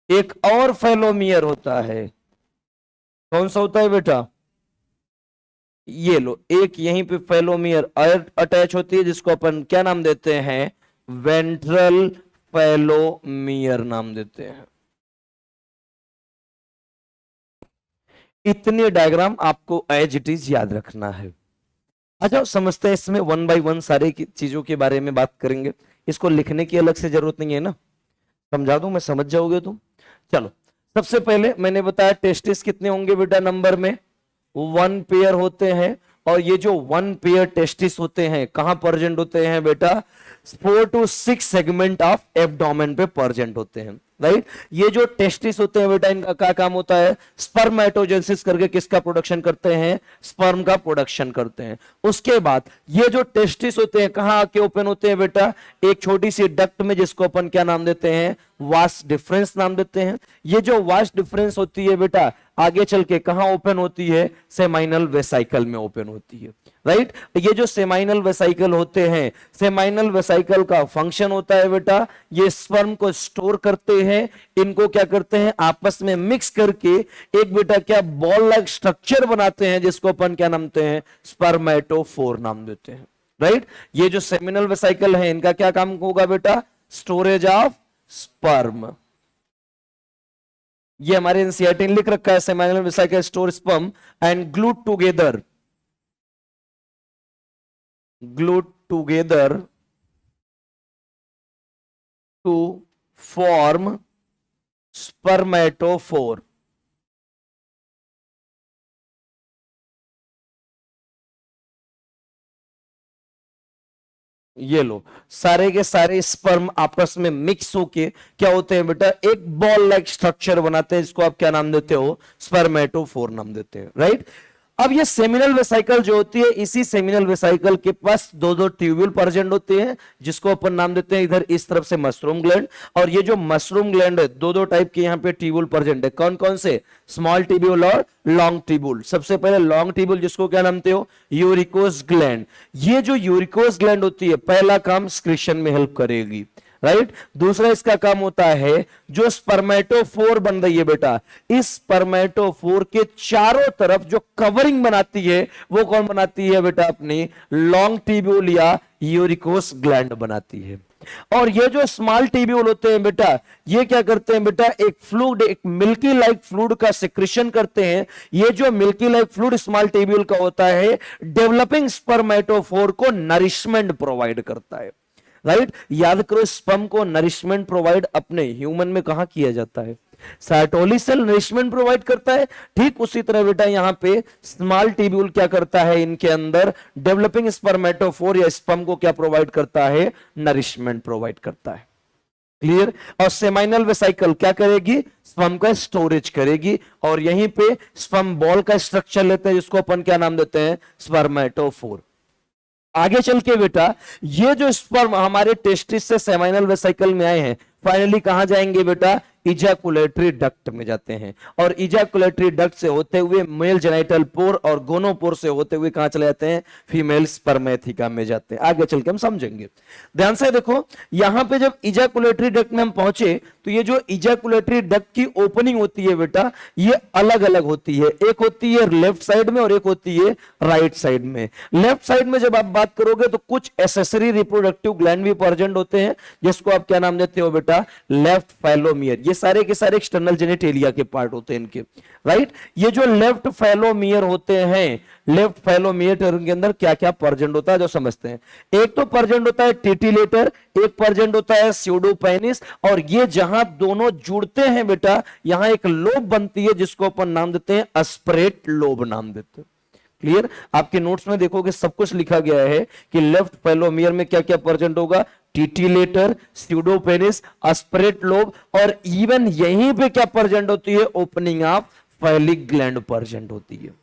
एक और फेलोमियर होता है, कौन सा होता है बेटा, ये लो, एक यहीं पे फेलोमियर अटैच होती है, जिसको अपन क्या नाम देते हैं, वेंट्रल फेलोमियर नाम देते हैं। इतने डायग्राम आपको एज इट इज याद रखना है। अच्छा, समझते हैं इसमें वन बाय वन सारे चीजों के बारे में बात करेंगे। इसको लिखने की अलग से जरूरत नहीं है ना, समझा दूं मैं, समझ जाओगे तुम। चलो, सबसे पहले मैंने बताया टेस्टिस कितने होंगे बेटा, नंबर में 1 पेयर होते हैं। और ये जो 1 पेयर टेस्टिस होते हैं कहां प्रेजेंट होते हैं बेटा, 4 to 6 सेगमेंट ऑफ एब्डोमेन पे प्रेजेंट होते हैं। राइट? ये जो टेस्टिस होते हैं बेटा, इनका क्या काम होता है, स्पर्मेटोजेनेसिस करके किसका प्रोडक्शन करते हैं, स्पर्म का प्रोडक्शन करते हैं। उसके बाद ये जो टेस्टिस होते हैं कहां आके ओपन होते हैं बेटा, एक छोटी सी डक्ट में, जिसको अपन क्या नाम देते हैं, वास डिफरेंस नाम देते हैं। ये जो वास डिफरेंस होती है बेटा, आगे चल के कहां ओपन होती है, सेमाइनल वेसाइकल में ओपन होती है। राइट? ये जो सेमाइनल वेसाइकल होते हैं, सेमाइनल वेसाइकल का फंक्शन होता है बेटा, ये स्पर्म को स्टोर करते हैं, इनको क्या करते हैं, आपस में मिक्स करके एक बेटा क्या बॉल लाइक स्ट्रक्चर बनाते हैं, जिसको अपन क्या नाम देते हैं, स्पर्मेटोफोर नाम देते हैं। राइट? ये जो सेमिनल वेसाइकल है, इनका क्या काम होगा बेटा, स्टोरेज ऑफ स्पर्म। ये हमारे एनसीईआरटी ने लिख रखा है, seminal vesicle store sperm and glued together to form spermatophore। ये लो, सारे के सारे स्पर्म आपस में मिक्स होके क्या होते हैं बेटा, एक बॉल लाइक स्ट्रक्चर बनाते हैं, जिसको आप क्या नाम देते हो, स्पर्मेटोफोर नाम देते हैं। राइट? अब ये सेमिनल वेसाइकल जो होती है, इसी सेमिनल वेसाइकल के पास दो दो ट्यूब्यूल प्रेजेंट होते हैं, जिसको अपन नाम देते हैं इधर इस तरफ से मशरूम ग्लैंड। और ये जो मशरूम ग्लैंड है, दो दो टाइप के यहाँ पे ट्यूब्यूल प्रेजेंट है। कौन कौन से, स्मॉल ट्यूब्यूल और लॉन्ग ट्यूब्यूल। सबसे पहले लॉन्ग ट्यूब्यूल, जिसको क्या नाम देते हो, यूरिकोस ग्लैंड। ये जो यूरिकोस ग्लैंड होती है, पहला काम स्क्रीशन में हेल्प करेगी। राइट? दूसरा इसका काम होता है, जो स्पर्मेटोफोर बन रही है बेटा, इस स्पर्मेटोफोर के चारों तरफ जो कवरिंग बनाती है, वो कौन बनाती है बेटा, अपनी लॉन्ग ट्यूब्यूल या यूरिकोस ग्लैंड बनाती है। और ये जो स्मॉल ट्यूब्यूल होते हैं बेटा, ये क्या करते हैं बेटा, एक फ्लूइड, एक मिल्की लाइक फ्लूइड का सिक्रेशन करते हैं। ये जो milky like fluid small tubule का होता है, डेवलपिंग स्पर्मेटोफोर को नरिशमेंट प्रोवाइड करता है। राइट? याद करो, स्पर्म को नरिशमेंट प्रोवाइड अपने ह्यूमन में कहां किया जाता है, सार्टोली सेल नरिशमेंट प्रोवाइड करता है, ठीक उसी तरह बेटा यहां पे स्मॉल ट्यूब्यूल क्या करता है, इनके अंदर डेवलपिंग स्पर्मेटोफोर या स्पर्म को क्या प्रोवाइड करता है, नरिशमेंट प्रोवाइड करता है। क्लियर। और सेमाइनल वेसाइकल क्या करेगी, स्पर्म का स्टोरेज करेगी, और यहीं पे स्पर्म बॉल का स्ट्रक्चर लेते हैं जिसको अपन क्या नाम देते हैं, स्पर्मेटोफोर। आगे चल के बेटा ये जो स्पर्म हमारे टेस्टिस से सेमाइनल वेसाइकल में आए हैं, फाइनली कहां जाएंगे बेटा, इजैकुलेटरी डक्ट में जाते हैं, और इजैकुलेटरी डक्ट से होते हुए मेल जेनाइटल पोर और गोनोपोर से होते हुए कहां चले जाते हैं, फीमेल स्पर्मेथिका में जाते हैं। आगे चल के हम समझेंगे। ध्यान से देखो, यहां पे जब इजैकुलेटरी डक्ट में हम पहुंचे तो ये जो इजैकुलेटरी डक्ट की ओपनिंग होती है बेटा, ये अलग अलग होती है। एक होती है लेफ्ट साइड में और एक होती है राइट साइड में। लेफ्ट साइड में जब आप बात करोगे तो कुछ एसेसरी रिप्रोडक्टिव ग्लैंड भी प्रेजेंट होते हैं, जिसको आप क्या नाम देते हो बेटा, लेफ्ट फैलोमियर। ये सारे के सारे एक्सटर्नल जेनिटेलिया के पार्ट होते हैं इनके, राइट। ये जो लेफ्ट फैलोमियर होते हैं, लेफ्ट फैलोमियर के अंदर क्या क्या प्रेजेंट होता है जो समझते हैं। एक तो प्रेजेंट होता है टिटिलेटर, एक प्रेजेंट होता है स्यूडोपेनिस, और ये जहां दोनों जुड़ते हैं बेटा, यहां एक लोब बनती है जिसको अपन नाम देते हैं अस्परेट लोब नाम देते हैं। क्लियर। आपके नोट्स में देखोगे सब कुछ लिखा गया है कि लेफ्ट फैलोमियर में क्या क्या प्रेजेंट होगा, टिटिलेटर, स्यूडोपेनिस, अस्परेट लोब, और इवन यहीं पे क्या प्रेजेंट होती है, opening of phallic gland present होती है।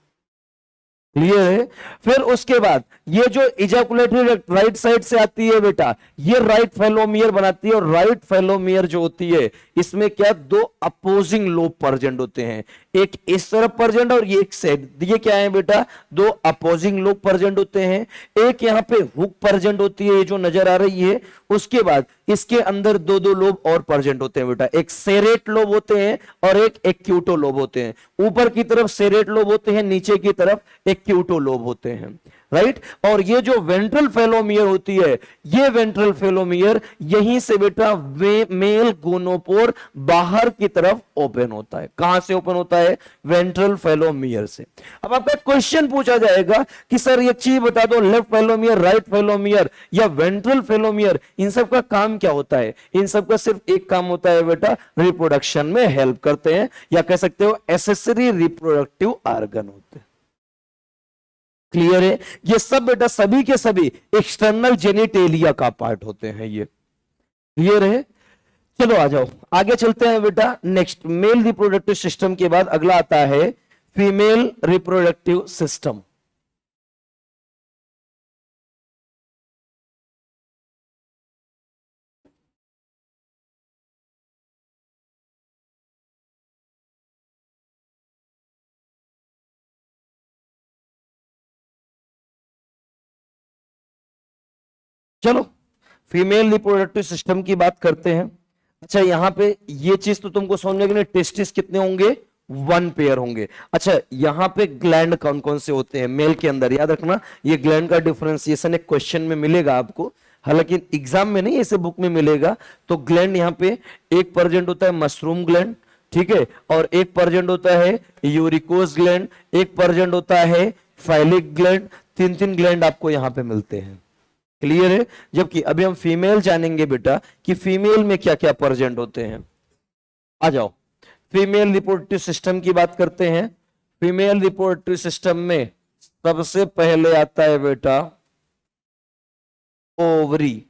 क्लियर है। फिर उसके बाद ये जो इजैकुलेटरी राइट साइड से आती है बेटा, ये राइट फैलोमियर बनाती है, और राइट फैलोमियर जो होती है इसमें क्या दो अपोजिंग लोब प्रेजेंट होते हैं, एक इस तरफ प्रेजेंट और ये एक साइड। ये क्या है बेटा, दो अपोजिंग लोब प्रेजेंट होते हैं। एक यहाँ पे हुक प्रेजेंट होती है, ये जो नजर आ रही है। उसके बाद इसके अंदर दो दो लोब और प्रेजेंट होते हैं बेटा, एक सेरेट लोब होते हैं और एक एक्यूटो लोब होते हैं। ऊपर की तरफ सेरेट लोब होते हैं, नीचे की तरफ एक्यूटो लोब होते हैं, राइट। और ये जो वेंट्रल फेलोमियर होती है, ये वेंट्रल फेलोमियर यहीं से बेटा मेल गोनोपोर बाहर की तरफ ओपन होता है। कहां से ओपन होता है, वेंट्रल फेलोमियर से। अब आपका क्वेश्चन पूछा जाएगा कि सर ये चीज बता दो, लेफ्ट फेलोमियर, राइट फेलोमियर या वेंट्रल फेलोमियर, इन सब का काम क्या होता है। इन सब का सिर्फ एक काम होता है बेटा, रिप्रोडक्शन में हेल्प करते हैं, या कह सकते हो एसेसरी रिप्रोडक्टिव ऑर्गन होते हैं। क्लियर है। ये सब बेटा सभी के सभी एक्सटर्नल जेनिटेलिया का पार्ट होते हैं ये। क्लियर है। चलो आ जाओ आगे चलते हैं बेटा। नेक्स्ट मेल रिप्रोडक्टिव सिस्टम के बाद अगला आता है फीमेल रिप्रोडक्टिव सिस्टम। चलो फीमेल रिप्रोडक्टिव सिस्टम की बात करते हैं। अच्छा यहां पे ये चीज तो तुमको समझ में नहीं, टेस्टिस कितने होंगे, 1 पेयर होंगे। अच्छा यहां पे ग्लैंड कौन कौन से होते हैं मेल के अंदर, याद रखना ये ग्लैंड का डिफरेंशिएशन एक क्वेश्चन में मिलेगा आपको, हालांकि एग्जाम में नहीं ऐसे बुक में मिलेगा। तो ग्लैंड यहां पे एक प्रेजेंट होता है मशरूम ग्लैंड, ठीक है, और एक प्रेजेंट होता है यूरिकोस ग्लैंड, एक प्रेजेंट होता है फाइलिक ग्लैंड। तीन तीन ग्लैंड आपको यहां पे मिलते हैं। क्लियर है। जबकि अभी हम फीमेल जानेंगे बेटा कि फीमेल में क्या क्या प्रेजेंट होते हैं। आ जाओ फीमेल रिप्रोडक्टिव सिस्टम की बात करते हैं। फीमेल रिप्रोडक्टिव सिस्टम में सबसे पहले आता है बेटा ओवरी।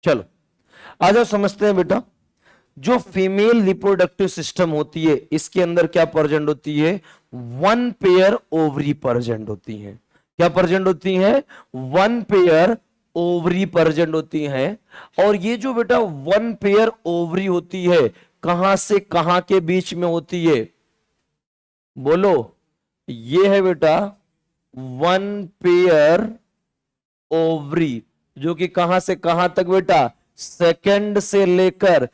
चलो आ जाओ समझते हैं बेटा। जो फीमेल रिप्रोडक्टिव सिस्टम होती है इसके अंदर क्या प्रेजेंट होती है, 1 पेयर ओवरी प्रेजेंट होती है। क्या प्रेजेंट होती है, 1 पेयर ओवरी प्रेजेंट होती है। और ये जो बेटा 1 पेयर ओवरी होती है कहां से कहां के बीच में होती है, बोलो। ये है बेटा 1 पेयर ओवरी, जो कि कहां से कहां तक बेटा, सेकंड से लेकर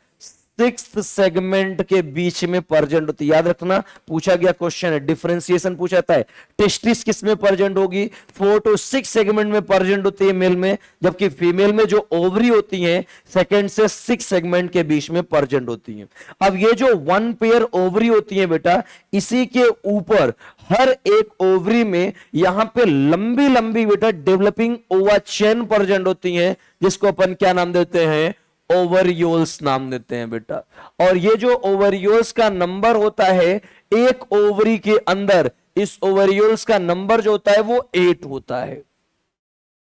सिक्स्थ सेगमेंट के बीच में प्रेजेंट होती है। याद रखना, पूछा गया क्वेश्चन है, डिफरेंशिएशन पूछा जाता है। टेस्टिस किस में प्रेजेंट होगी? 4 to 6 सेगमेंट में प्रेजेंट होती है मेल में, जबकि फीमेल में जो ओवरी होती है सेकंड से 6 सेगमेंट के बीच में प्रेजेंट होती है। अब ये जो 1 पेयर ओवरी होती है बेटा, इसी के ऊपर हर एक ओवरी में यहां पे लंबी लंबी बेटा डेवलपिंग ओवा चेन प्रेजेंट होती है, जिसको अपन क्या नाम देते हैं? ओवरियोल्स नाम देते हैं बेटा। और ये जो ओवरियोल्स का नंबर होता है एक ओवरी के अंदर, इस ओवरियोल्स का नंबर जो होता है वो 8 होता है।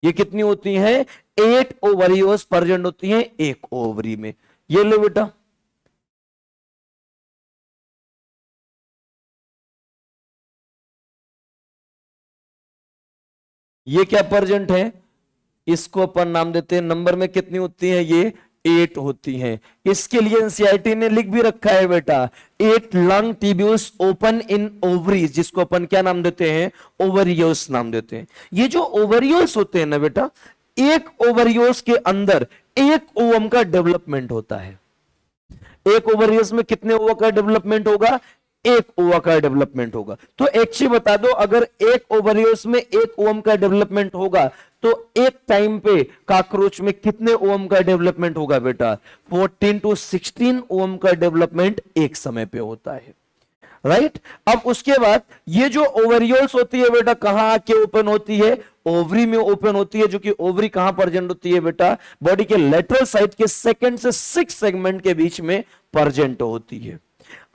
ये कितनी होती है? 8 ओवरियोल्स प्रेजेंट होती हैं एक ओवरी में। ये लो बेटा, ये क्या प्रेजेंट है? इसको अपन नाम देते हैं, नंबर में कितनी होती है? ये 8 होती हैं। इसके लिए एनसीईआरटी ने लिख भी रखा है बेटा, 8 lung tubules open in ovaries, जिसको अपन क्या नाम देते हैं? ओवरियोल्स नाम देते हैं। ये जो ओवरियोल्स होते हैं ना बेटा, एक ओवरियोल्स के अंदर एक ओवम का डेवलपमेंट होता है। एक ओवरियोल्स में कितने ओवा का डेवलपमेंट होगा? एक ओवा का डेवलपमेंट होगा। तो एक्चुअली बता दो, अगर एक ओवरियोल्स में एक ओवम का डेवलपमेंट होगा तो एक टाइम पे काकरोच में कितने ओवम का डेवलपमेंट होगा बेटा? 14 to 16 ओवम का डेवलपमेंट एक समय पे होता है, राइट? अब उसके बाद ये जो ओवरियोल्स होती है बेटा, कहां आके ओपन होती है? ओवरी में ओपन होती है, जो कि ओवरी कहां प्रेजेंट होती है बेटा? बॉडी के लेटरल साइड के सेकंड से 6 सेगमेंट के बीच में प्रेजेंट होती है।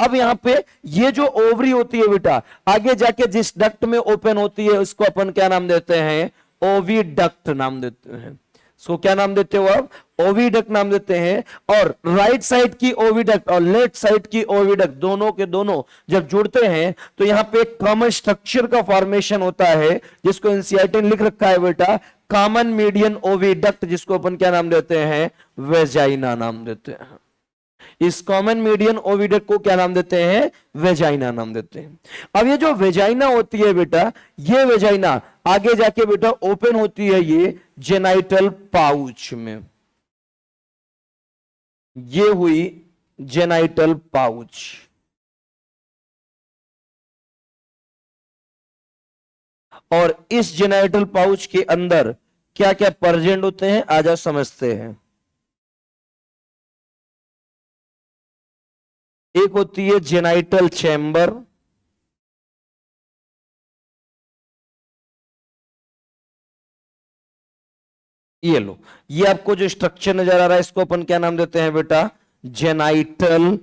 अब यहां पे ये जो ओवरी होती है बेटा, आगे जाके जिस डक्ट में ओपन होती है उसको अपन क्या नाम देते हैं? ओविडक्ट नाम देते हैं। इसको क्या नाम देते हो आप? ओविडक्ट नाम देते हैं। और राइट साइड की ओविडक्ट और लेफ्ट साइड की ओविडक्ट दोनों के दोनों जब जुड़ते हैं तो यहां पे एक कॉमन स्ट्रक्चर का फॉर्मेशन होता है, जिसको एनसीईआरटी ने लिख रखा है बेटा कॉमन मीडियन ओविडक्ट, जिसको अपन क्या नाम देते हैं? वेजाइना नाम देते हैं। इस कॉमन मीडियन ओविडक्ट को क्या नाम देते हैं? वेजाइना नाम देते हैं। अब ये जो वेजाइना होती है बेटा, ये वेजाइना आगे जाके बेटा ओपन होती है ये जेनाइटल पाउच में। ये हुई जेनाइटल पाउच। और इस जेनाइटल पाउच के अंदर क्या क्या प्रेजेंट होते हैं, आजा समझते हैं। एक होती है जेनाइटल चैम्बर, ये लो, ये आपको जो स्ट्रक्चर नजर आ रहा है इसको अपन क्या नाम देते हैं बेटा? जेनाइटल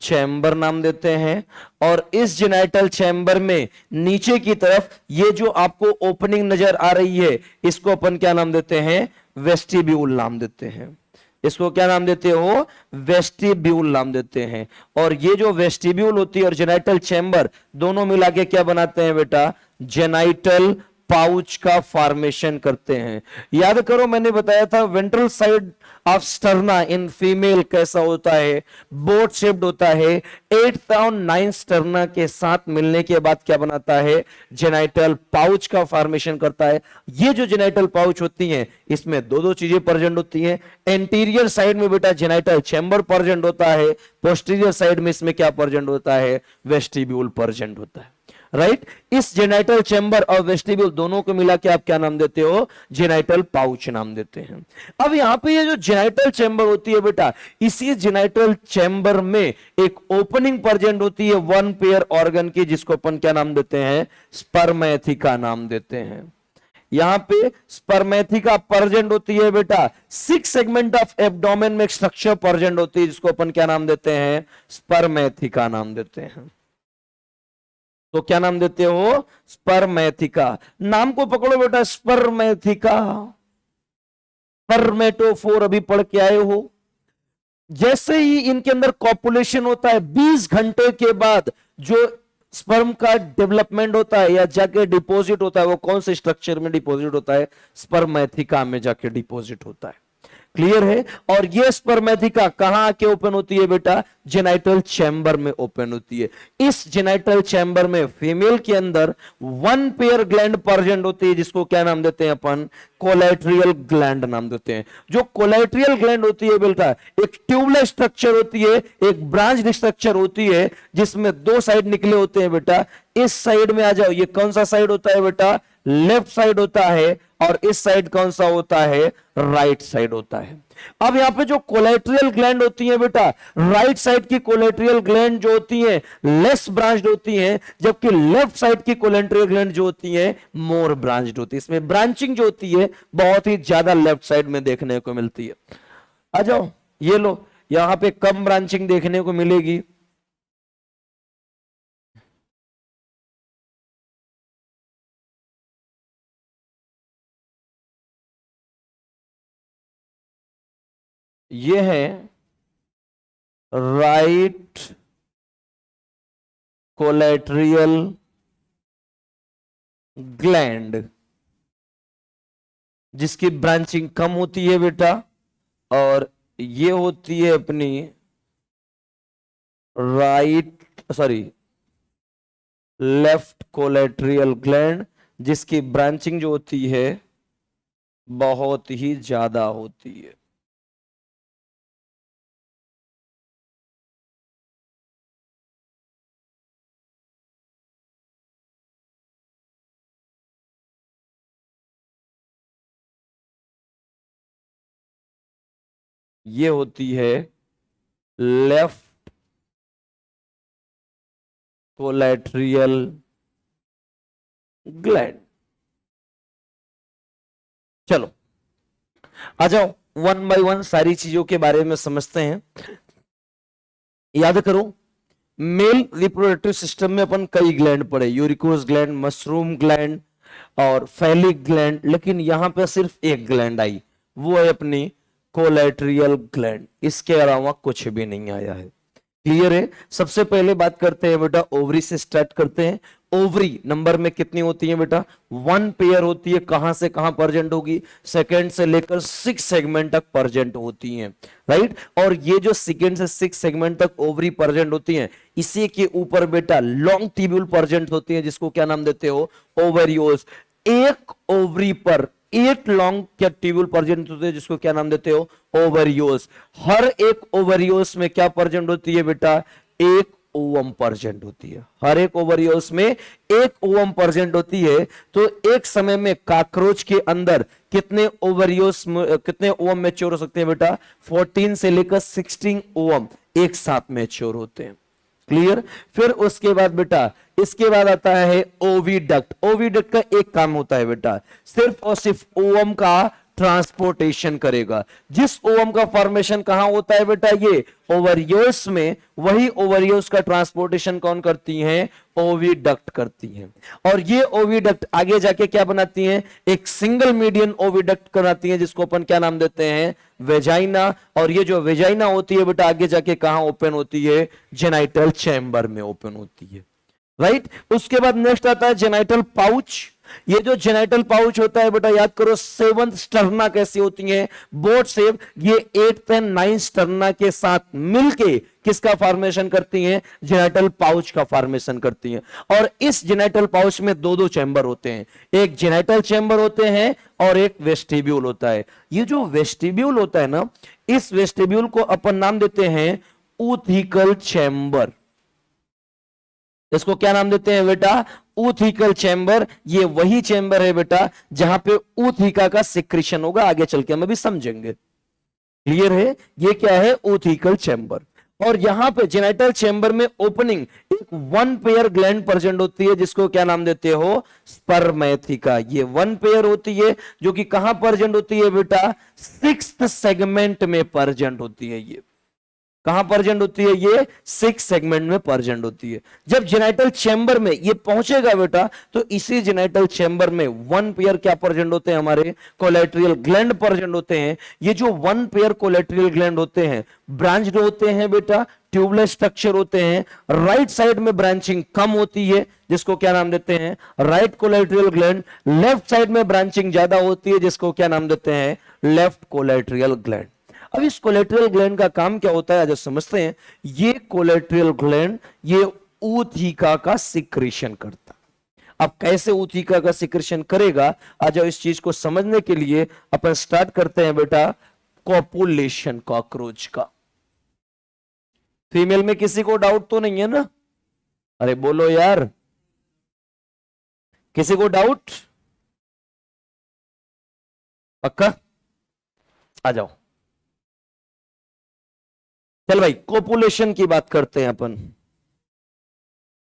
चैम्बर नाम देते हैं। और इस जेनाइटल चैम्बर में नीचे की तरफ ये जो आपको ओपनिंग नजर आ रही है, इसको अपन क्या नाम देते हैं? वेस्टिब्यूल नाम देते हैं। इसको क्या नाम देते हो? वेस्टिब्यूल नाम देते हैं। और ये जो वेस्टिब्यूल होती है और जेनाइटल चैम्बर दोनों मिला के क्या बनाते हैं बेटा? जेनाइटल पाउच का फॉर्मेशन करते हैं। याद करो, मैंने बताया था ventral side of sterna in female कैसा होता है? बोट शेप्ड होता है। 8th और 9th स्टर्ना के साथ मिलने के बाद क्या बनाता है? जेनाइटल पाउच का फॉर्मेशन करता है। ये जो जेनाइटल पाउच होती हैं, इसमें दो चीजें प्रेजेंट होती हैं। एंटीरियर साइड में बेटा जेनाइटल चैम्बर प्रेजेंट होता है, पोस्टीरियर साइड में इसमें क्या प्रेजेंट होता है? वेस्टिब्यूल प्रेजेंट होता है, राइट? इस जेनाइटल चैम्बर और वेस्टिब्यूल दोनों को मिला के आप क्या नाम देते हो? जेनाइटल पाउच नाम देते हैं। अब यहां पे ये जो जेनाइटल चैम्बर होती है बेटा, इसी जेनाइटल चैम्बर में एक ओपनिंग प्रेजेंट होती है 1 पेयर ऑर्गन की, जिसको अपन क्या नाम देते हैं? स्पर्मेथिका नाम देते हैं। यहां पे स्पर्मेथिका प्रेजेंट होती है बेटा। 6 सेगमेंट ऑफ एब्डोमेन में एक स्ट्रक्चर प्रेजेंट होती है, जिसको अपन क्या नाम देते हैं? स्पर्मेथिका नाम देते हैं। तो क्या नाम देते हो? स्पर्मेथिका। नाम को पकड़ो बेटा, स्पर्मेथिका। स्पर्मेटोफोर अभी पढ़ के आए हो। जैसे ही इनके अंदर कॉपुलेशन होता है, 20 घंटे के बाद जो स्पर्म का डेवलपमेंट होता है या जाके डिपॉजिट होता है, वो कौन से स्ट्रक्चर में डिपॉजिट होता है? स्पर्मेथिका में जाके डिपॉजिट होता है। क्लियर है। और ये स्पर्मेथिका कहां आके ओपन होती है बेटा, जेनाइटल चैम्बर में ओपन होती है। इस जेनाइटल चैम्बर में फीमेल के अंदर वन पेयर ग्लैंड प्रेजेंट होती है, जिसको क्या नाम देते हैं अपन, कोलेट्रियल ग्लैंड नाम देते हैं। जो कोलेट्रियल ग्लैंड होती है बेटा, एक ट्यूबलेस स्ट्रक्चर होती है, एक ब्रांच स्ट्रक्चर होती है, जिसमें दो साइड निकले होते हैं बेटा। इस साइड में आ जाओ, ये कौन सा साइड होता है बेटा, लेफ्ट साइड होता है, और इस साइड कौन सा होता है, राइट साइड होता है। अब यहां पे जो कोलेट्रियल ग्लैंड होती है बेटा, राइट साइड की कोलेट्रियल ग्लैंड जो होती है लेस ब्रांच्ड होती है, जबकि लेफ्ट साइड की कोलेट्रियल ग्लैंड जो होती है मोर ब्रांच्ड होती है। इसमें ब्रांचिंग जो होती है बहुत ही ज्यादा लेफ्ट साइड में देखने को मिलती है। आ जाओ, ये लो, यहां पे कम ब्रांचिंग देखने को मिलेगी। ये है राइट कोलेट्रियल ग्लैंड, जिसकी ब्रांचिंग कम होती है बेटा, और ये होती है अपनी लेफ्ट कोलेट्रियल ग्लैंड, जिसकी ब्रांचिंग जो होती है बहुत ही ज्यादा होती है। ये होती है लेफ्ट कोलेट्रियल ग्लैंड। चलो आ जाओ, वन बाय वन सारी चीजों के बारे में समझते हैं। याद करो, मेल रिप्रोडक्टिव सिस्टम में अपन कई ग्लैंड पढ़े, यूरिकोस ग्लैंड, मशरूम ग्लैंड और फैलिक ग्लैंड, लेकिन यहां पे सिर्फ एक ग्लैंड आई, वो है अपनी कोलेट्रियल ग्लैंड। इसके अलावा कुछ भी नहीं आया है। क्लियर है। सबसे पहले बात करते हैं बेटा, ओवरी से स्टार्ट करते हैं। ओवरी नंबर में कितनी होती है बेटा, वन पेयर होती है। कहां से कहां प्रेजेंट होगी, सेकंड से लेकर 6 सेगमेंट तक प्रेजेंट होती हैं, राइट। और ये जो सेकंड से 6 सेगमेंट तक ओवरी प्रेजेंट होती हैं, इसी के ऊपर बेटा लॉन्ग ट्यूब्यूल प्रेजेंट होती है, जिसको क्या नाम देते हो, ओवरियोस। एक ओवरी पर 8 लॉन्ग क्या ट्यूब्यूल प्रेजेंट होते हैं, जिसको क्या नाम देते हो, ओवरियोस। हर एक ओवरियोस में क्या प्रेजेंट होती है बेटा, एक ओवम प्रेजेंट होती है। हर एक ओवरियोस में एक ओवम प्रेजेंट होती है। तो एक समय में काकरोच के अंदर कितने ओवरियोस, कितने ओवम मैच्योर हो सकते हैं बेटा, 14 से लेकर 16 ओवम एक साथ मैच्योर होते हैं। क्लियर। फिर उसके बाद बेटा, इसके बाद आता है ओविडक्ट। ओविडक्ट का एक काम होता है बेटा, सिर्फ और सिर्फ ओवम का ट्रांसपोर्टेशन करेगा। जिस ओवम का फॉर्मेशन कहां होता है बेटा, ये ओवरियोस में, वही ओवरियोस का ट्रांसपोर्टेशन कौन करती हैं, ओविडक्ट करती हैं। और ये ओविडक्ट आगे जाके क्या बनाती हैं, एक सिंगल मीडियन ओविडक्ट बनाती हैं, जिसको अपन क्या नाम देते हैं, वेजाइना। और ये जो वेजाइना होती है बेटा, आगे जाके कहां ओपन होती है, जेनाइटल चैम्बर में ओपन होती है, राइट। उसके बाद नेक्स्ट आता है जेनाइटल पाउच। ये जो जेनाइटल पाउच होता है बेटा, याद करो 7 स्टर्ना कैसी होती हैं, बोट शेप। ये 8 एंड 9 स्टर्ना के साथ मिलके किसका फॉर्मेशन करती हैं, जेनाइटल पाउच का फॉर्मेशन करती हैं। और इस जेनाइटल पाउच में दो चैम्बर होते हैं, एक जेनाइटल चैम्बर होते हैं और एक वेस्टिब्यूल होता है। ये जो वेस्टिब्यूल होता है ना, इस वेस्टिब्यूल को अपन नाम देते हैं ऊथिकल चैम्बर। इसको क्या नाम देते हैं बेटा, ऊथिकल चैम्बर। ये वही चैम्बर है बेटा जहां पे ऊथिका का सिक्रीशन होगा, आगे चल के हम अभी समझेंगे। क्लियर है। ये क्या है, ऊथिकल चैम्बर। और यहां पे जेनाइटल चैम्बर में ओपनिंग एक वन पेयर ग्लैंड प्रेजेंट होती है, जिसको क्या नाम देते हो, स्पर्मेथिका। ये वन पेयर होती है, जो कि कहां प्रेजेंट होती है बेटा, 6th सेगमेंट में प्रेजेंट होती है। ये कहां प्रेजेंट होती है, ये 6 सेगमेंट में प्रेजेंट होती है। जब जेनाइटल चैम्बर में ये पहुंचेगा बेटा, तो इसी जेनाइटल चैम्बर में वन पेयर क्या प्रेजेंट होते हैं, हमारे कोलेट्रियल ग्लैंड प्रेजेंट होते हैं। ये जो वन पेयर कोलेट्रियल ग्लैंड होते हैं, ब्रांच्ड होते हैं बेटा ट्यूबलेस स्ट्रक्चर होते हैं, राइट साइड में ब्रांचिंग कम होती है जिसको क्या नाम देते हैं, राइट कोलेट्रियल ग्लैंड, लेफ्ट साइड में ब्रांचिंग ज्यादा होती है जिसको क्या नाम देते हैं, लेफ्ट कोलेट्रियल ग्लैंड। अब इस कोलेट्रियल ग्लैंड का काम क्या होता है आज समझते हैं। ये कोलेट्रियल ग्लैंड ये ऊतहिका का सिक्रेशन करता। अब कैसे ऊतहिका का सिक्रेशन करेगा, आज इस चीज को समझने के लिए अपन स्टार्ट करते हैं बेटा कॉपुलेशन कॉकरोच का। फीमेल में किसी को डाउट तो नहीं है ना? अरे बोलो यार, किसी को डाउट? पक्का? आ जाओ। चल भाई कॉपुलेशन की बात करते हैं अपन।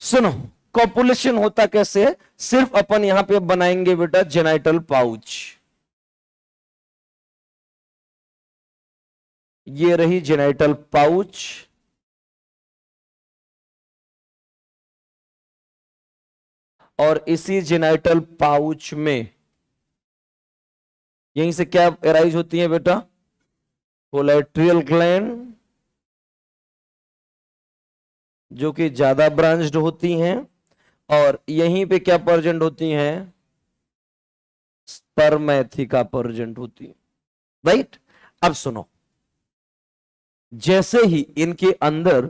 सुनो कॉपुलेशन होता कैसे, सिर्फ अपन यहां पे बनाएंगे बेटा जेनाइटल पाउच। ये रही जेनाइटल पाउच, और इसी जेनाइटल पाउच में यहीं से क्या एराइज होती है बेटा, कोलेट्रियल ग्लैंड जो कि ज्यादा ब्रांच्ड होती हैं, और यहीं पे क्या प्रेजेंट होती हैं, स्पर्मेथिका प्रेजेंट होती है। राइट। अब सुनो, जैसे ही इनके अंदर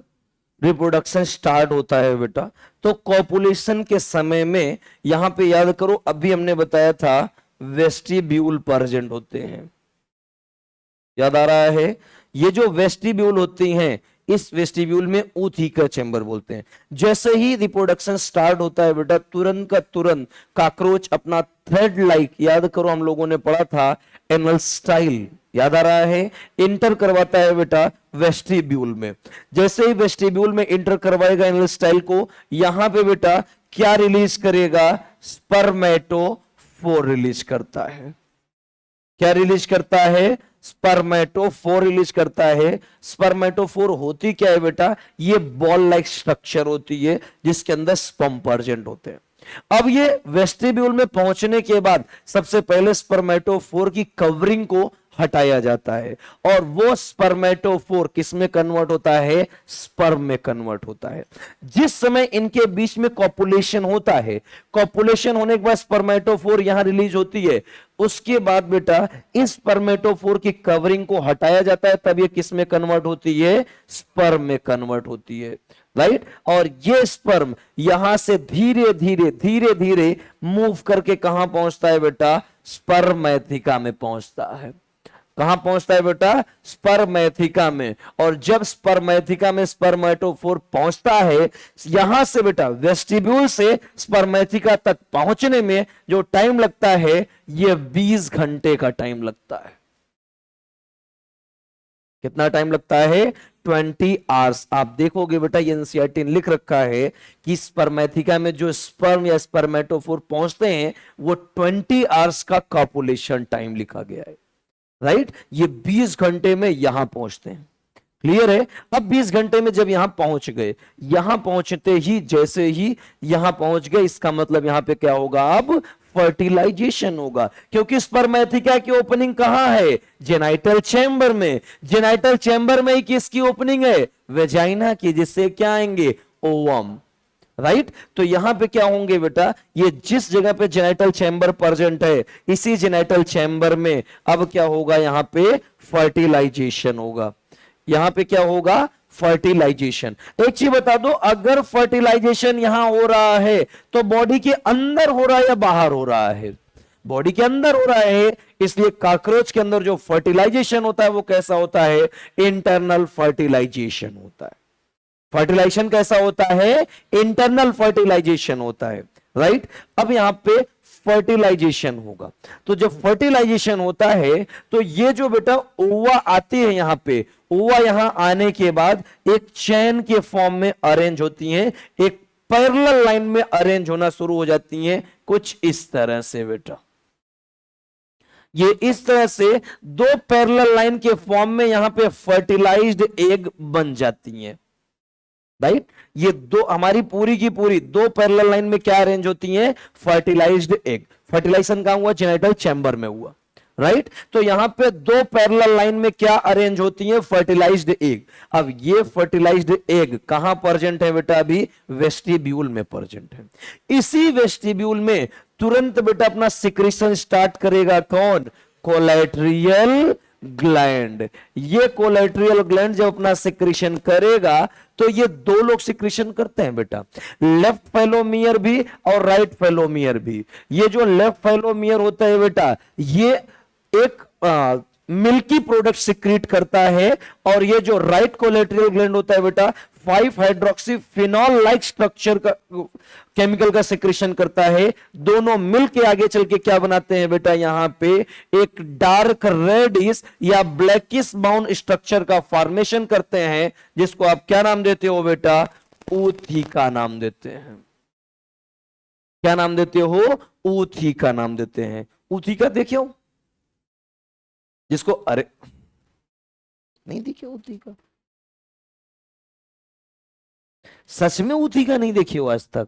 रिप्रोडक्शन स्टार्ट होता है बेटा, तो कॉपुलेशन के समय में यहां पे याद करो अभी हमने बताया था वेस्टिब्यूल प्रेजेंट होते हैं, याद आ रहा है? ये जो वेस्टिब्यूल होती हैं, इस वेस्टिब्यूल में ऊतहिका चैम्बर बोलते हैं। जैसे ही रिप्रोडक्शन स्टार्ट होता है बेटा, तुरंत का तुरंत काकरोच अपना थ्रेड लाइक, याद करो हम लोगों ने पढ़ा था एनल स्टाइल, याद आ रहा है, इंटर करवाता है बेटा वेस्टिब्यूल में। जैसे ही वेस्टिब्यूल में इंटर करवाएगा एनल स्टाइल को, यहां पे बेटा क्या रिलीज करेगा, स्पर्मेटोफोर रिलीज करता है। क्या रिलीज करता है, स्पर्मेटोफोर रिलीज करता है। स्पर्मेटोफोर होती क्या है बेटा, ये बॉल लाइक स्ट्रक्चर होती है जिसके अंदर स्पर्म प्रेजेंट होते हैं। अब ये वेस्टिब्यूल में पहुंचने के बाद सबसे पहले स्पर्मेटोफोर की कवरिंग को हटाया जाता है, और वो स्पर्मेटोफोर किस में कन्वर्ट होता है, स्पर्म में कन्वर्ट होता है। जिस समय इनके बीच में कॉपुलेशन होता है, कॉपुलेशन होने के बाद स्पर्मेटोफोर यहां रिलीज होती है, उसके बाद बेटा इस स्पर्मेटोफोर की कवरिंग को हटाया जाता है, तब ये किस में कन्वर्ट होती है, स्पर्म में कन्वर्ट होती है। राइट। और ये स्पर्म यहां से धीरे धीरे धीरे धीरे मूव करके कहां पहुंचता है बेटा, स्पर्मेथिका में पहुंचता है। कहां पहुंचता है बेटा, स्पर्मेथिका में। और जब स्पर्मेथिका में स्पर्मेटोफोर पहुंचता है, यहां से बेटा वेस्टिब्यूल से स्पर्मेथिका तक पहुंचने में जो टाइम लगता है, ये 20 घंटे का टाइम लगता है। कितना टाइम लगता है, 20 आवर्स। आप देखोगे बेटा ये एनसीईआरटी ने लिख रखा है कि स्पर्मेथिका में जो स्पर्म या स्पर्मेटोफोर पहुंचते हैं वो 20 आवर्स का कॉपुलेशन टाइम लिखा गया है। राइट। ये 20 घंटे में यहां पहुंचते हैं। क्लियर है? अब 20 घंटे में जब यहां पहुंच गए, यहां पहुंचते ही जैसे ही यहां पहुंच गए, इसका मतलब यहां पे क्या होगा, अब फर्टिलाइजेशन होगा, क्योंकि स्पर्मेथिका की ओपनिंग कहां है, जेनाइटल चैम्बर में। जेनाइटल चैम्बर में किसकी ओपनिंग है, वेजाइना की, जिससे क्या आएंगे, ओवम। राइट। तो यहां पे क्या होंगे बेटा, ये जिस जगह पे जेनाइटल चैम्बर प्रेजेंट है, इसी जेनाइटल चैम्बर में अब क्या होगा, यहां पे फर्टिलाइजेशन होगा। यहां पे क्या होगा, फर्टिलाइजेशन। एक चीज बता दो, अगर फर्टिलाइजेशन यहां हो रहा है तो बॉडी के अंदर हो रहा है या बाहर हो रहा है, बॉडी के अंदर हो रहा है। इसलिए कॉकरोच के अंदर जो फर्टिलाइजेशन होता है वो कैसा होता है, इंटरनल फर्टिलाइजेशन होता है। फर्टिलाइजेशन कैसा होता है, इंटरनल फर्टिलाइजेशन होता है। राइट। अब यहां पे फर्टिलाइजेशन होगा, तो जब फर्टिलाइजेशन होता है तो ये जो बेटा ओवा आती है, यहां पे ओवा यहां आने के बाद एक चैन के फॉर्म में अरेंज होती हैं, एक पैरेलल लाइन में अरेंज होना शुरू हो जाती हैं, कुछ इस तरह से बेटा। ये इस तरह से दो पैरेलल लाइन के फॉर्म में यहां पे फर्टिलाइज्ड एग बन जाती हैं। राइट। ये दो हमारी पूरी की पूरी दो पैरेलल लाइन में क्या अरेंज होती हैं, फर्टिलाइज्ड एग। फर्टिलाइजेशन कहां हुआ, जेनाइटल चैम्बर में हुआ। राइट। तो यहां पे दो पैरेलल लाइन में क्या अरेंज होती है, फर्टिलाइज्ड एग। अब ये फर्टिलाइज्ड एग कहां प्रेजेंट है बेटा, अभी वेस्टिब्यूल में प्रेजेंट है। इसी वेस्टिब्यूल में तुरंत बेटा अपना सिक्रेशन स्टार्ट करेगा कौन, कोलेट्रियल ग्लैंड। ये कोलेट्रियल ग्लैंड जब अपना सिक्रेशन करेगा तो ये दो लोग सिक्रेशन करते हैं बेटा, लेफ्ट फेलोमियर भी और राइट फेलोमियर भी। ये जो लेफ्ट फेलोमियर होता है बेटा, ये एक मिल्की प्रोडक्ट सिक्रीट करता है, और ये जो राइट कोलेट्रियल ग्लैंड होता है बेटा 5 हाइड्रोक्सी फिनॉल लाइक स्ट्रक्चर का केमिकल का सिक्रेशन करता है। दोनों मिलके आगे चल के क्या बनाते हैं बेटा, यहां पे एक डार्क रेडिश या ब्लैकिश ब्राउन स्ट्रक्चर का फॉर्मेशन करते हैं, जिसको आप क्या नाम देते हो बेटा, ऊथिका नाम देते हैं। क्या नाम देते हो, ऊथिका नाम देते हैं। ऊथिका देखियो, जिसको अरे नहीं देखिए ऊथिका, सच में ऊथिका नहीं देखी हो आज तक।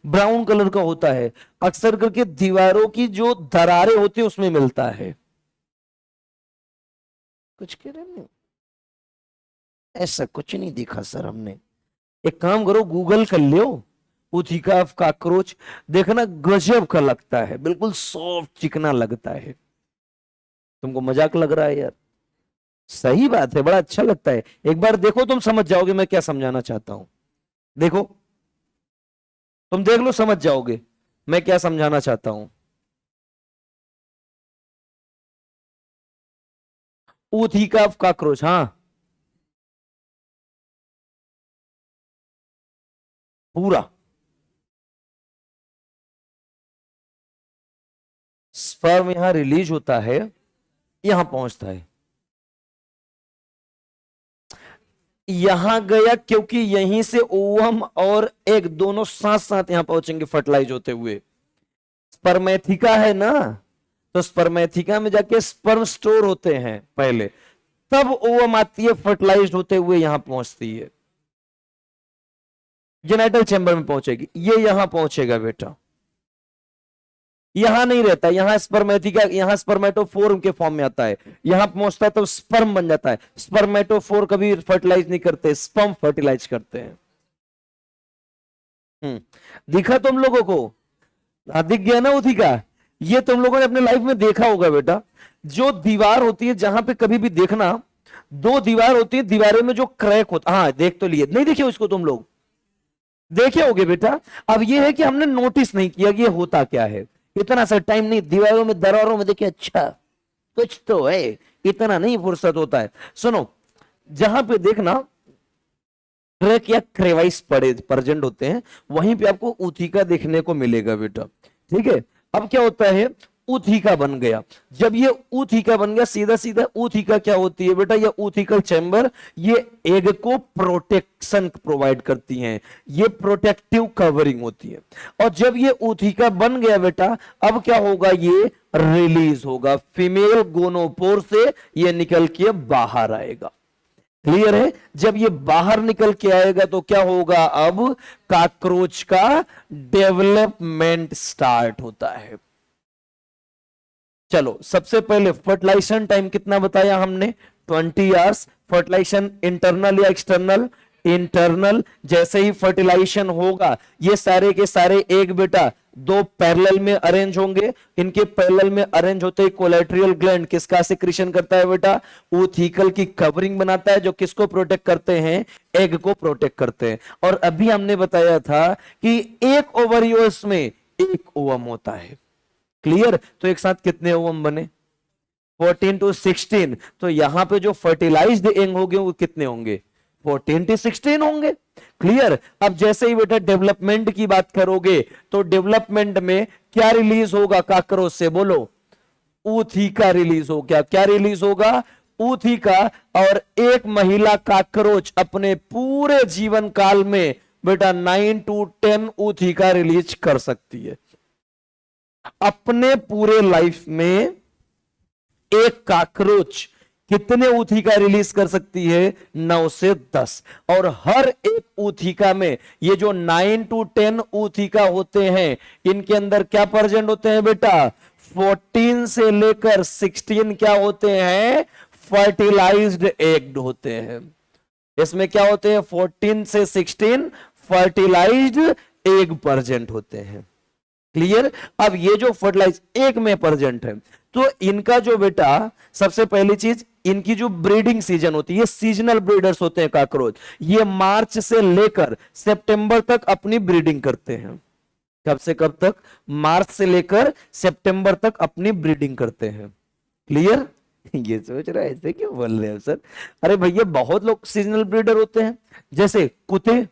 ब्राउन कलर का होता है, अक्सर करके दीवारों की जो दरारें होती है उसमें मिलता है। कुछ कह रहे नहीं, ऐसा कुछ नहीं देखा सर हमने। एक काम करो, गूगल कर लो ऊथिका ऑफ कॉकरोच, देखना गजब का लगता है, बिल्कुल सॉफ्ट चिकना लगता है। तुमको मजाक लग रहा है यार, सही बात है, बड़ा अच्छा लगता है। एक बार देखो तुम समझ जाओगे मैं क्या समझाना चाहता हूं। देखो तुम देख लो, समझ जाओगे मैं क्या समझाना चाहता हूं। ऊथिका ऑफ कॉकरोच, हाँ पूरा स्पर्म यहां रिलीज होता है, यहां पहुंचता है, यहां गया क्योंकि यहीं से ओवम और एग दोनों साथ साथ यहां पहुंचेंगे फर्टिलाइज होते हुए। स्पर्मेथिका है ना, तो स्पर्मेथिका में जाके स्पर्म स्टोर होते हैं पहले, तब ओवम आती है, फर्टिलाइज होते हुए यहां पहुंचती है, जेनाइटल चैम्बर में पहुंचेगी, ये यहां पहुंचेगा बेटा, यहां नहीं रहता, यहां स्पर्मेथिका, यहां स्पर्मेटोफोर के फॉर्म में आता है, यहां पहुंचता है तो स्पर्म बन जाता है। स्पर्मेटोफोर कभी फर्टिलाइज नहीं करते, स्पर्म फर्टिलाइज करते हैं। दिखा तुम लोगों को, दिख गया ना ऊथिका, ये तुम लोगों ने अपने लाइफ में देखा होगा बेटा। जो दीवार होती है, जहां पे कभी भी देखना दो दीवार होती है, दीवारों में जो क्रैक होता, हाँ देख तो लिए, नहीं देखे उसको तुम लोग, देखे होगे बेटा। अब ये है कि हमने नोटिस नहीं किया कि ये होता क्या है, इतना सा टाइम नहीं, दीवारों में दरारों में देखे अच्छा कुछ तो है, इतना नहीं फुर्सत होता है। सुनो, जहां पे देखना क्रैक या क्रेवाइस पड़े प्रेजेंट होते हैं, वहीं पे आपको ऊथिका देखने को मिलेगा बेटा, ठीक है। अब क्या होता है, ऊथिका बन गया, जब ये ऊथिका बन गया, सीधा सीधा ऊथिका क्या होती है बेटा, ये ऊथिकल चैम्बर, ये एग को प्रोटेक्शन प्रोवाइड करती हैं, ये प्रोटेक्टिव कवरिंग होती है। और जब ये ऊथिका बन गया बेटा, अब क्या होगा, ये रिलीज होगा, फीमेल गोनोपोर से ये निकल के बाहर आएगा। क्लियर है, जब ये बाहर निकल के आएगा तो क्या होगा, अब कॉकरोच का डेवलपमेंट स्टार्ट होता है। चलो सबसे पहले फर्टिलाइजेशन टाइम कितना बताया हमने, 20 आवर्स। फर्टिलाइजेशन इंटरनल या एक्सटर्नल, इंटरनल। जैसे ही फर्टिलाइजेशन होगा, ये सारे के सारे एग बेटा दो पैरेलल में अरेंज होंगे, इनके पैरेलल में अरेंज होते ही कोलेट्रियल ग्लैंड किसका सिक्रीशन करता है बेटा, ऊथिकल की कवरिंग बनाता है, जो किसको प्रोटेक्ट करते हैं, एग को प्रोटेक्ट करते हैं। और अभी हमने बताया था कि एक ओवरियोस में एक ओवम होता है, क्लियर। तो एक साथ कितने ओवम बने, 14 to 16। तो यहां पे जो फर्टिलाइज्ड एग होंगे वो कितने होंगे, 14 to 16 होंगे, क्लियर। अब जैसे ही बेटा डेवलपमेंट की बात करोगे, तो डेवलपमेंट में क्या रिलीज होगा कॉकरोच से, बोलो, ऊथिका रिलीज हो गया। क्या रिलीज होगा, ऊथिका। और एक महिला कॉकरोच अपने पूरे जीवन काल में बेटा 9 to 10 ऊथिका रिलीज कर सकती है। अपने पूरे लाइफ में एक कॉकरोच कितने ऊथिका रिलीज कर सकती है? 9 से 10। और हर एक ऊथिका में ये जो 9 to 10 ऊथिका होते हैं, इनके अंदर क्या प्रेजेंट होते हैं बेटा? 14 से लेकर 16 क्या होते हैं? फर्टिलाइज्ड एग होते हैं। इसमें क्या होते हैं? 14 से 16 फर्टिलाइज्ड एग प्रेजेंट होते हैं। क्लियर? अब ये जो फर्टिलाइज एग में प्रेजेंट है, तो इनका जो बेटा सबसे पहली चीज, इनकी जो ब्रीडिंग सीजन होती है, ये सीजनल ब्रीडर्स होते हैं कॉकरोच। ये मार्च से लेकर सितंबर तक अपनी ब्रीडिंग करते हैं। कब से कब तक? मार्च से लेकर सितंबर तक अपनी ब्रीडिंग करते हैं। क्लियर? ये सोच रहा है ऐसे क्यों बोल रहे हैं सर? अरे भैया बहुत लोग सीजनल ब्रीडर होते हैं, जैसे कुत्ते,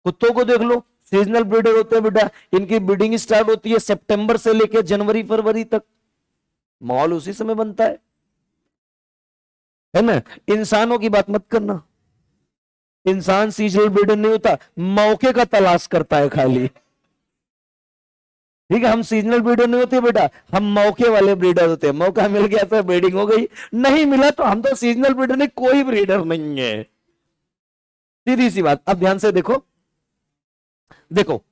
कुत्तों को देख लो, सीजनल ब्रीडर होते हैं बेटा। इनकी ब्रीडिंग स्टार्ट होती है सितंबर से लेकर जनवरी फरवरी तक, माहौल उसी समय बनता है ना? इंसानों की बात मत करना, इंसान सीजनल ब्रीडर नहीं होता, मौके का तलाश करता है खाली। ठीक है, हम सीजनल ब्रीडर नहीं होते बेटा, हम मौके वाले ब्रीडर होते हैं। मौका मिल गया तो ब्रीडिंग हो गई, नहीं मिला तो हम तो सीजनल ब्रीडर नहीं, कोई ब्रीडर नहीं है। सीधी सी बात। अब ध्यान से देखो, देखो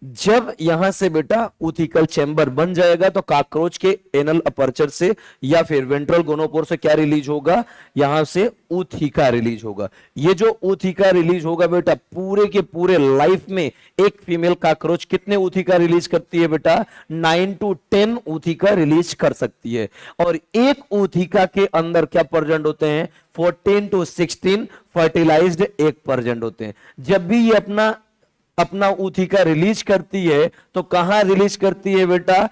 जब यहां से बेटा ऊथिकल चैम्बर बन जाएगा तो कॉकरोच के एनल अपर्चर से या फिर वेंट्रल गोनोपोर से क्या रिलीज होगा? यहां से ऊथिका रिलीज होगा। ये जो ऊथिका रिलीज होगा बेटा, पूरे के पूरे लाइफ में एक फीमेल कॉकरोच कितने ऊथिका रिलीज करती है बेटा? 9 to 10 ऊथिका रिलीज कर सकती है। और एक ऊथिका के अंदर क्या प्रेजेंट होते हैं? 14 to 16 फर्टिलाइज्ड एग प्रेजेंट होते हैं। जब भी ये अपना ऊथिका रिलीज करती है तो कहां रिलीज करती है बेटा?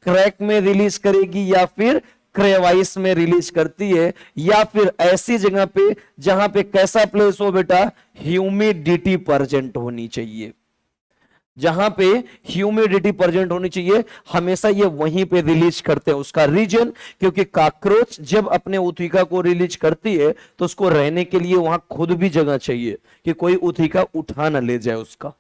क्रैक में रिलीज करेगी, या फिर क्रेवाइस में रिलीज करती है, या फिर ऐसी जगह पे जहां पे कैसा प्लेस हो बेटा? ह्यूमिडिटी प्रेजेंट होनी चाहिए। जहां पे ह्यूमिडिटी प्रेजेंट होनी चाहिए, हमेशा ये वहीं पे रिलीज करते हैं। उसका रीजन, क्योंकि कॉकरोच जब अपने ऊथिका को रिलीज करती है तो उसको रहने के लिए वहां खुद भी जगह चाहिए कि कोई ऊथिका उठा ना ले जाए उसका।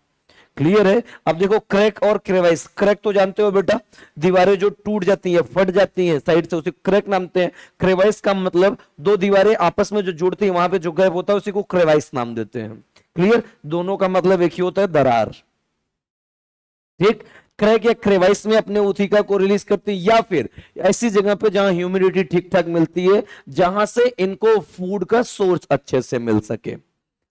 क्लियर है? अब देखो क्रैक और क्रेवाइस। क्रैक तो जानते हो बेटा, दीवारें जो टूट जाती हैं, फट जाती हैं साइड से, उसे क्रैक नामते हैं। क्रेवाइस का मतलब दो दीवारें आपस में जो जुड़ती हैं, वहां पे जो गैप होता है उसी को क्रेवाइस नाम देते हैं। क्लियर? दोनों का मतलब एक ही होता है, दरार। ठीक? क्रैक या क्रेवाइस में अपने ऊथिका को रिलीज करती है, या फिर ऐसी जगह पे जहां ह्यूमिडिटी ठीक ठाक मिलती है, जहां से इनको फूड का सोर्स अच्छे से मिल सके।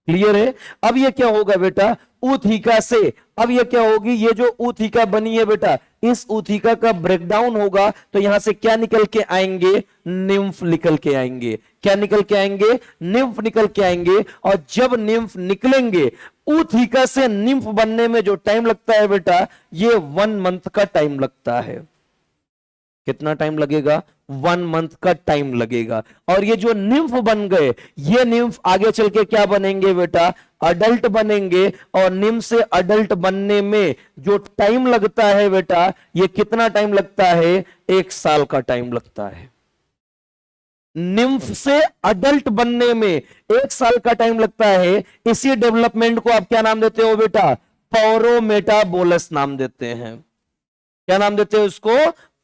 क्लियर है? अब ये क्या होगा बेटा? ऊथिका से अब ये क्या होगी? ये जो ऊथिका बनी है बेटा, इस ऊथिका का ब्रेकडाउन होगा तो यहां से क्या निकल के आएंगे? निम्फ निकल के आएंगे। क्या निकल के आएंगे? निम्फ निकल के आएंगे। और जब निम्फ निकलेंगे, ऊथिका से निम्फ बनने में जो टाइम लगता है बेटा, ये 1 मंथ का टाइम लगता है। कितना टाइम लगेगा? 1 मंथ का टाइम लगेगा। और ये जो निम्फ बन गए, ये निम्फ आगे चल के क्या बनेंगे बेटा? अडल्ट बनेंगे। और निम्फ से अडल्ट बनने में जो टाइम लगता है बेटा, ये कितना टाइम लगता है? 1 साल का टाइम लगता है। निम्फ से अडल्ट बनने में 1 साल का टाइम लगता है। इसी डेवलपमेंट को आप क्या नाम देते हो बेटा? पौरोमेटाबोलस नाम देते हैं। क्या नाम देते हैं उसको?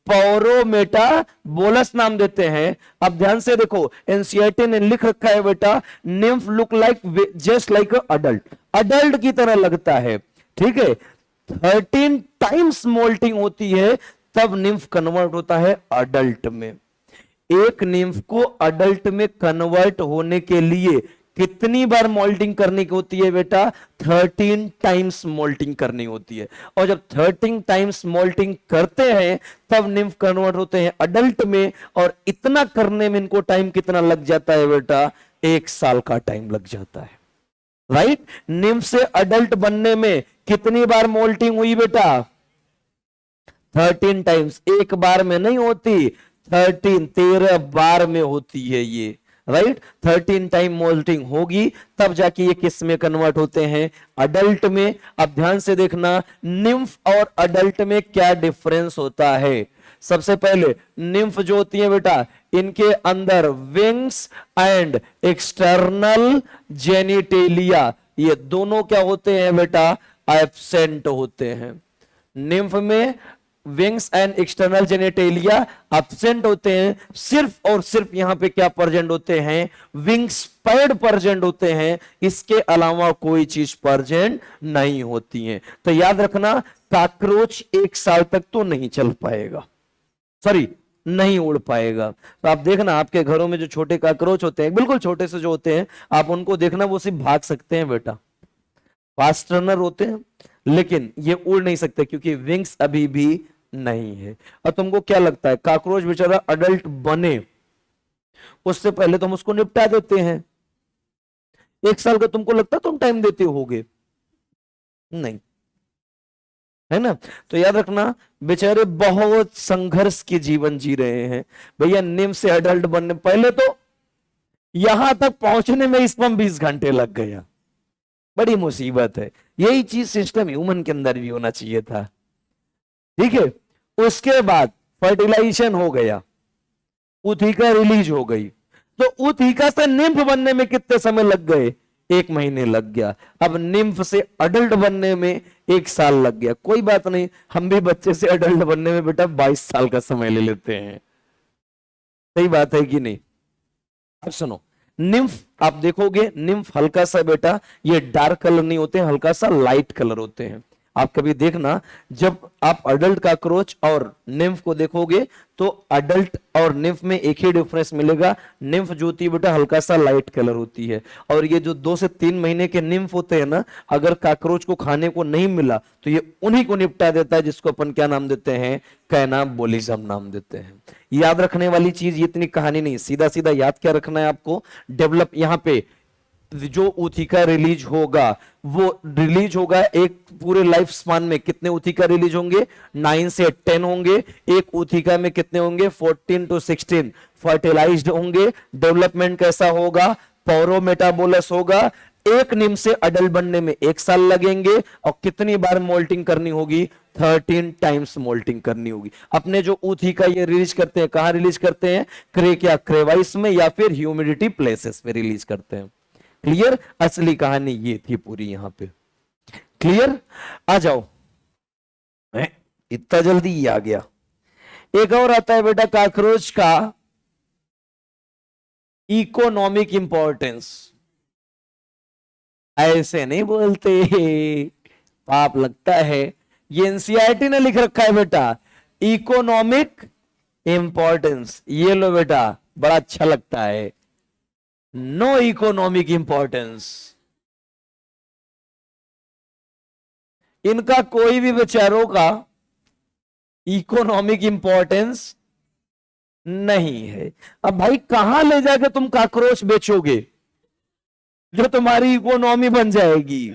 पौरोमेटाबोलस नाम देते हैं। अब ध्यान से देखो, एनसीईआरटी ने लिख रखा है बेटा, nymph look like just like adult, adult की तरह लगता है। ठीक है? 13 टाइम्स मोल्टिंग होती है, तब निम्फ कन्वर्ट होता है अडल्ट में। एक निम्फ को अडल्ट में कन्वर्ट होने के लिए कितनी बार मोल्टिंग करनी होती है बेटा? 13 टाइम्स मोल्टिंग करनी होती है। और जब 13 टाइम्स मोल्टिंग करते हैं, तब निम्फ कन्वर्ट होते हैं अडल्ट में। और इतना करने में इनको टाइम कितना लग जाता है बेटा? 1 साल का टाइम लग जाता है। राइट? निम्फ से अडल्ट बनने में कितनी बार मोल्टिंग हुई बेटा? 13 टाइम्स। एक बार में नहीं होती, 13 बार में होती है ये। राइट? 13 टाइम मोल्टिंग होगी, तब जाके ये किस में कन्वर्ट होते हैं? अडल्ट में। अब ध्यान से देखना, निम्फ और अडल्ट में क्या डिफरेंस होता है। सबसे पहले निम्फ जो होती है बेटा, इनके अंदर विंग्स एंड एक्सटर्नल जेनिटेलिया, ये दोनों क्या होते हैं बेटा? एब्सेंट होते हैं। निम्फ में wings and external genitalia absent होते हैं, सिर्फ और सिर्फ यहां पे क्या प्रेजेंट होते हैं, विंग्स पैड प्रेजेंट होते हैं, इसके अलावा कोई चीज प्रेजेंट नहीं होती है। तो याद रखना, कॉकरोच 1 साल तक तो नहीं चल पाएगा, सॉरी नहीं उड़ पाएगा। तो आप देखना आपके घरों में जो छोटे कॉकरोच होते हैं, बिल्कुल छोटे से जो होते हैं, आप उनको देखना वो सिर्फ भाग सकते हैं बेटा, फास्ट रनर होते हैं, लेकिन ये उड़ नहीं सकते क्योंकि विंग्स अभी भी नहीं है। और तुमको क्या लगता है, कॉकरोच बेचारा अडल्ट बने उससे पहले तो हम उसको निपटा देते हैं। 1 साल का तुमको लगता है तुम टाइम देते होगे? नहीं, है ना। तो याद रखना बेचारे बहुत संघर्ष के जीवन जी रहे हैं भैया। निम्फ से अडल्ट बनने पहले तो यहां तक पहुंचने में इसमें 20 घंटे लग गया, बड़ी मुसीबत है। यही चीज सिस्टम ह्यूमन के अंदर भी होना चाहिए था, ठीक है। उसके बाद फर्टिलाइजेशन हो गया, ऊथिका रिलीज हो गई, तो ऊथिका से निम्फ बनने में कितने समय लग गए? 1 महीने लग गया। अब निम्फ से अडल्ट बनने में 1 साल लग गया। कोई बात नहीं, हम भी बच्चे से अडल्ट बनने में बेटा 22 साल का समय ले लेते हैं, सही बात है कि नहीं। अब सुनो, निम्फ आप देखोगे, निम्फ हल्का सा बेटा ये डार्क कलर नहीं होते हैं, हल्का सा लाइट कलर होते हैं। आप कभी देखना, जब आप अडल्ट कॉकरोच और निम्फ को देखोगे तो अडल्ट और निम्फ में एक ही डिफरेंस मिलेगा, निम्फ जो होती है बेटा हल्का सा लाइट कलर होती है। और ये जो 2 से 3 महीने के निम्फ होते हैं ना, अगर कॉकरोच को खाने को नहीं मिला तो ये उन्हीं को निपटा देता है, जिसको अपन क्या नाम देते हैं, कैनाबोलिज्म नाम देते हैं। याद रखने वाली चीज, ये इतनी कहानी नहीं, सीधा सीधा याद क्या रखना है आपको, डेवलप यहां पे जो ऊथिका रिलीज होगा वो रिलीज होगा एक पूरे लाइफ स्पान में। कितने ऊथिका रिलीज होंगे? 9 से 10 होंगे। एक ऊथिका में कितने होंगे? 14 to 16 फर्टिलाइज्ड होंगे। डेवलपमेंट कैसा होगा? पोरोमेटाबोलस होगा। एक निम्फ से अडल्ट बनने में 1 साल लगेंगे। और कितनी बार मोल्टिंग करनी होगी? 13 टाइम्स मोल्टिंग करनी होगी। अपने जो ऊथिका ये रिलीज करते हैं, कहां रिलीज करते हैं? क्रेक या क्रेवाइस में या फिर ह्यूमिडिटी प्लेसेस में रिलीज करते हैं। क्लियर? असली कहानी ये थी पूरी यहां पे। क्लियर? आ जाओ, इतना जल्दी ही आ गया। एक और आता है बेटा कॉकरोच का इकोनॉमिक इंपॉर्टेंस। ऐसे नहीं बोलते, पाप लगता है। ये एनसीईआरटी ने लिख रखा है बेटा, इकोनॉमिक इंपॉर्टेंस। ये लो बेटा, बड़ा अच्छा लगता है। No economic importance. इनका कोई भी विचारों का इकोनॉमिक इंपॉर्टेंस नहीं है। अब भाई कहां ले जाके तुम कॉकरोच बेचोगे जो तुम्हारी इकोनॉमी बन जाएगी?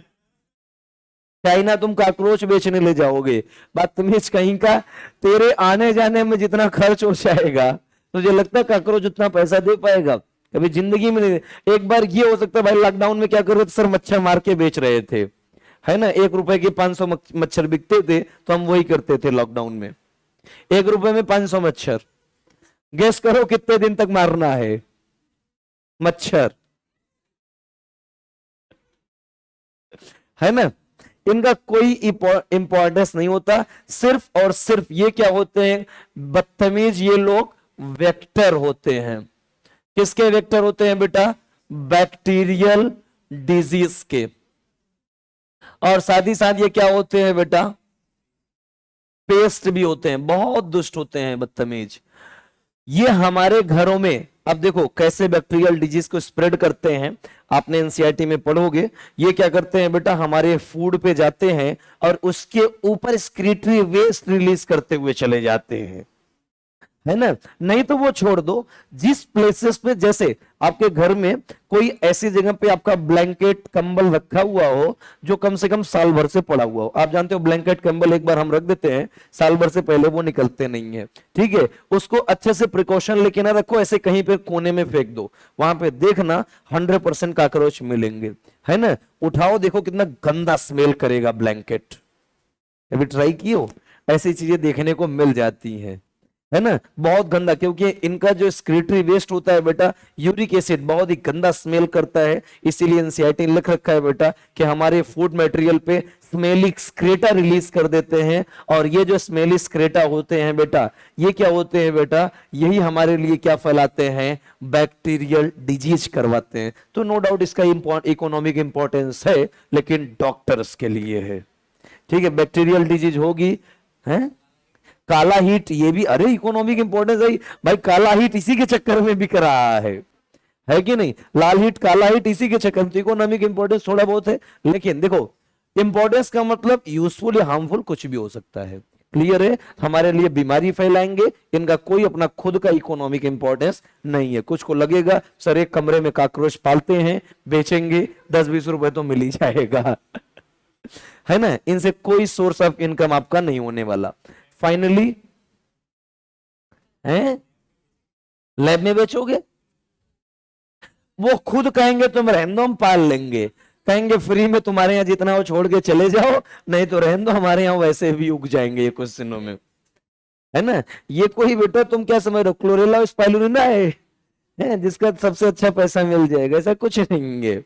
चाइना तुम कॉकरोच बेचने ले जाओगे? बदतमीज कहीं का, तेरे आने जाने में जितना खर्च हो जाएगा तुझे लगता है कॉकरोच उतना पैसा दे पाएगा? कभी जिंदगी में नहीं। एक बार ये हो सकता है भाई, लॉकडाउन में क्या कर रहे थे सर, मच्छर मार के बेच रहे थे, है ना। 1 रुपए के 500 मच्छर बिकते थे, तो हम वही करते थे लॉकडाउन में। 1 रुपए में 500 मच्छर। गेस करो कितने दिन तक मारना है मच्छर, है ना। इनका कोई इंपॉर्टेंस नहीं होता। सिर्फ और सिर्फ ये क्या होते हैं, बदतमीज ये लोग वेक्टर होते हैं। किसके वेक्टर होते हैं बेटा? बैक्टीरियल डिजीज के। और साथ ही साथ ये क्या होते हैं बेटा? पेस्ट भी होते हैं, बहुत दुष्ट होते हैं, बदतमीज। ये हमारे घरों में, अब देखो कैसे बैक्टीरियल डिजीज को स्प्रेड करते हैं, आपने एनसीईआरटी में पढ़ोगे। ये क्या करते हैं बेटा, हमारे फूड पे जाते हैं और उसके ऊपर एक्सक्रीटरी वेस्ट रिलीज करते हुए चले जाते हैं, है ना। नहीं तो वो छोड़ दो, जिस प्लेसेस पे, जैसे आपके घर में कोई ऐसी जगह पे आपका ब्लैंकेट कंबल रखा हुआ हो जो कम से कम साल भर से पड़ा हुआ हो। आप जानते हो ब्लैंकेट कंबल एक बार हम रख देते हैं, साल भर से पहले वो निकलते नहीं है, ठीक है। उसको अच्छे से प्रिकॉशन लेके ना रखो, ऐसे कहीं पे कोने में फेंक दो, वहां पे देखना 100% कॉकरोच मिलेंगे, है ना। उठाओ, देखो कितना गंदा स्मेल करेगा ब्लैंकेट। अभी ट्राई कियो? ऐसी चीजें देखने को मिल जाती हैं। है ना, बहुत गंदा, क्योंकि इनका जो एक्सक्रीटरी वेस्ट होता है बेटा, यूरिक एसिड बहुत ही गंदा स्मेल करता है। इसीलिए एनसीईआरटी ने लिख रखा है बेटा कि हमारे फूड मटेरियल पे स्मेली एक्सक्रेटा रिलीज कर देते हैं, और ये जो स्मेली एक्सक्रेटा होते हैं बेटा, ये क्या होते हैं बेटा, यही हमारे लिए क्या फैलाते हैं, बैक्टीरियल डिजीज करवाते हैं। तो नो डाउट इसका इकोनॉमिक इंपॉर्टेंस है, लेकिन डॉक्टर्स के लिए है। ठीक है, बैक्टीरियल डिजीज होगी, है काला हीट, ये भी अरे इकोनॉमिक इंपॉर्टेंस है भाई, काला हीट इसी के चक्कर में बिक रहा है कि नहीं, लाल हीट काला हीट इसी के चक्कर में, तो इकोनॉमिक इंपॉर्टेंस थोड़ा बहुत है। लेकिन देखो, इंपॉर्टेंस का मतलब यूजफुल या हार्मफुल कुछ भी हो सकता है। क्लियर है, हमारे लिए बीमारी फैलाएंगे, इनका कोई अपना खुद का इकोनॉमिक इंपॉर्टेंस नहीं है। कुछ को लगेगा सर एक कमरे में कॉकरोच पालते हैं, बेचेंगे 10-20 रुपए तो मिल ही जाएगा है ना, इनसे कोई सोर्स ऑफ इनकम आपका नहीं होने वाला। फाइनली है, लैब में बेचोगे, वो खुद कहेंगे तुम रहने दो हम पाल लेंगे, कहेंगे फ्री में तुम्हारे यहाँ जितना हो छोड़ के चले जाओ, नहीं तो रहने दो हमारे यहाँ वैसे भी उग जाएंगे ये कुछ दिनों में, है ना। ये कोई बेटा तुम क्या समझ रहे हो, क्लोरेला स्पाइरुलिना है जिसका सबसे अच्छा पैसा मिल जाएगा, ऐसा कुछ नहीं है।